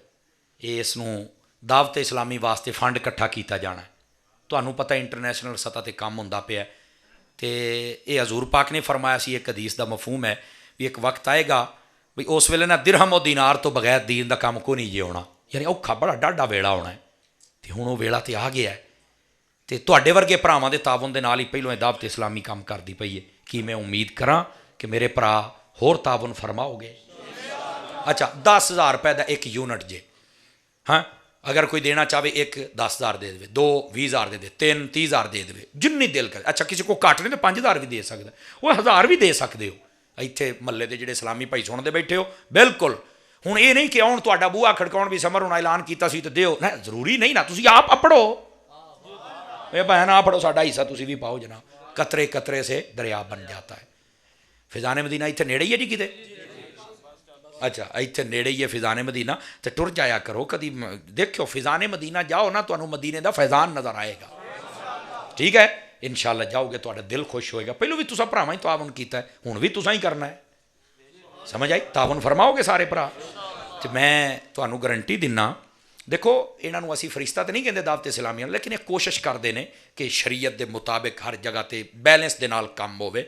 ਇਸ ਨੂੰ ਦਾਵਤ ਇਸਲਾਮੀ ਵਾਸਤੇ ਫੰਡ ਇਕੱਠਾ ਕੀਤਾ ਜਾਣਾ। ਤੁਹਾਨੂੰ ਪਤਾ ਇੰਟਰਨੈਸ਼ਨਲ ਸਤ੍ਹਾ 'ਤੇ ਕੰਮ ਹੁੰਦਾ ਪਿਆ, ਅਤੇ ਇਹ ਹਜ਼ੂਰ ਪਾਕ ਨੇ ਫਰਮਾਇਆ ਸੀ, ਇੱਕ ਹਦੀਸ ਦਾ ਮਫਹੂਮ ਹੈ ਵੀ ਇੱਕ ਵਕਤ ਆਏਗਾ ਵੀ ਉਸ ਵੇਲੇ ਨਾ ਦਿਰਹਮ ਔਰ ਦੀਨਾਰ ਤੋਂ ਬਗੈਰ ਦੀਨ ਦਾ ਕੰਮ ਕੋਈ ਨਹੀਂ ਜੇ ਹੋਣਾ, ਯਾਨੀ ਔਖਾ ਬੜਾ ਡਾਢਾ ਵੇਲਾ ਹੋਣਾ ਹੈ। ਅਤੇ ਹੁਣ ਉਹ ਵੇਲਾ ਤਾਂ ਆ ਗਿਆ, ਅਤੇ ਤੁਹਾਡੇ ਵਰਗੇ ਭਰਾਵਾਂ ਦੇ ਤਾਵਨ ਦੇ ਨਾਲ ਹੀ ਪਹਿਲੋਂ ਇਹ ਦਾਵਤ ਇਸਲਾਮੀ ਕੰਮ ਕਰਦੀ ਪਈ ਹੈ। ਕੀ ਮੈਂ ਉਮੀਦ ਕਰਾਂ ਕਿ ਮੇਰੇ ਭਰਾ ਹੋਰ ਤਾਵਨ ਫਰਮਾਓਗੇ? ਅੱਛਾ, 10,000 ਰੁਪਏ ਦਾ ਇੱਕ ਯੂਨਿਟ ਜੇ, ਹਾਂ, ਅਗਰ ਕੋਈ ਦੇਣਾ ਚਾਹਵੇ, ਇੱਕ 10,000 ਦੇ ਦੇਵੇ, 2 20,000 ਦੇ ਦੇ, 3 30,000 ਦੇ ਦੇਵੇ, ਜਿੰਨੀ ਦਿਲ ਕਰੇ। ਅੱਛਾ, ਕਿਸੇ ਕੋਲ ਘੱਟ ਨਹੀਂ ਤਾਂ 5,000 ਵੀ ਦੇ ਸਕਦਾ, ਉਹ 1,000 ਵੀ ਦੇ ਸਕਦੇ ਹੋ। ਇੱਥੇ ਮਹੱਲੇ ਦੇ ਜਿਹੜੇ ਇਸਲਾਮੀ ਭਾਈ ਸੁਣਦੇ ਬੈਠੇ ਹੋ, ਬਿਲਕੁਲ ਹੁਣ ਇਹ ਨਹੀਂ ਕਿ ਆਉਣ ਤੁਹਾਡਾ ਬੂਹਾ ਖੜਕਾਉਣ ਵੀ ਸਮਰ ਹੁਣ ਐਲਾਨ ਕੀਤਾ ਸੀ ਤੇ ਦਿਓ ਨਾ, ਜ਼ਰੂਰੀ ਨਹੀਂ ਨਾ, ਤੁਸੀਂ ਆਪ ਪੜੋ, ਇਹ ਭੈਣ ਆ ਪੜੋ, ਸਾਡਾ ਹਿੱਸਾ ਤੁਸੀਂ ਵੀ ਪਾਓ ਜਨਾਬ। ਕਤਰੇ ਕਤਰੇ ਸੇ ਦਰਿਆ ਬਣ ਜਾਤਾ ਹੈ। ਫਿਜ਼ਾਨ ਮਦੀਨਾ ਇੱਥੇ ਨੇੜੇ ਹੀ ਹੈ ਜੀ ਕਿਤੇ? ਅੱਛਾ, ਇੱਥੇ ਨੇੜੇ ਹੀ ਹੈ ਫਿਜ਼ਾਨ ਮਦੀਨਾ, ਅਤੇ ਟੁਰ ਜਾਇਆ ਕਰੋ ਕਦੀ, ਦੇਖਿਓ ਫਿਜ਼ਾਨ ਮਦੀਨਾ ਜਾਓ ਨਾ, ਤੁਹਾਨੂੰ ਮਦੀਨੇ ਦਾ ਫੈਜ਼ਾਨ ਨਜ਼ਰ ਆਏਗਾ। ਠੀਕ ਹੈ, ਇਨਸ਼ਾਅੱਲਾ ਜਾਓਗੇ, ਤੁਹਾਡਾ ਦਿਲ ਖੁਸ਼ ਹੋਏਗਾ। ਪਹਿਲੋਂ ਵੀ ਤੁਸੀਂ ਭਰਾਵਾਂ ਹੀ ਤਾਵਨ ਕੀਤਾ ਹੈ, ਹੁਣ ਵੀ ਤੁਸੀਂ ਹੀ ਕਰਨਾ ਹੈ। ਸਮਝ ਆਈ? ਤਾਵਨ ਫਰਮਾਓਗੇ ਸਾਰੇ ਭਰਾ? ਅਤੇ ਮੈਂ ਤੁਹਾਨੂੰ ਗਰੰਟੀ ਦਿੰਦਾ, ਦੇਖੋ ਇਹਨਾਂ ਨੂੰ ਅਸੀਂ ਫਰਿਸ਼ਤਾ ਤਾਂ ਨਹੀਂ ਕਹਿੰਦੇ ਦਾਵਤ ਇਸਲਾਮੀਆਂ ਨੂੰ, ਲੇਕਿਨ ਇਹ ਕੋਸ਼ਿਸ਼ ਕਰਦੇ ਨੇ ਕਿ ਸ਼ਰੀਅਤ ਦੇ ਮੁਤਾਬਿਕ ਹਰ ਜਗ੍ਹਾ 'ਤੇ ਬੈਲੈਂਸ ਦੇ ਨਾਲ ਕੰਮ ਹੋਵੇ।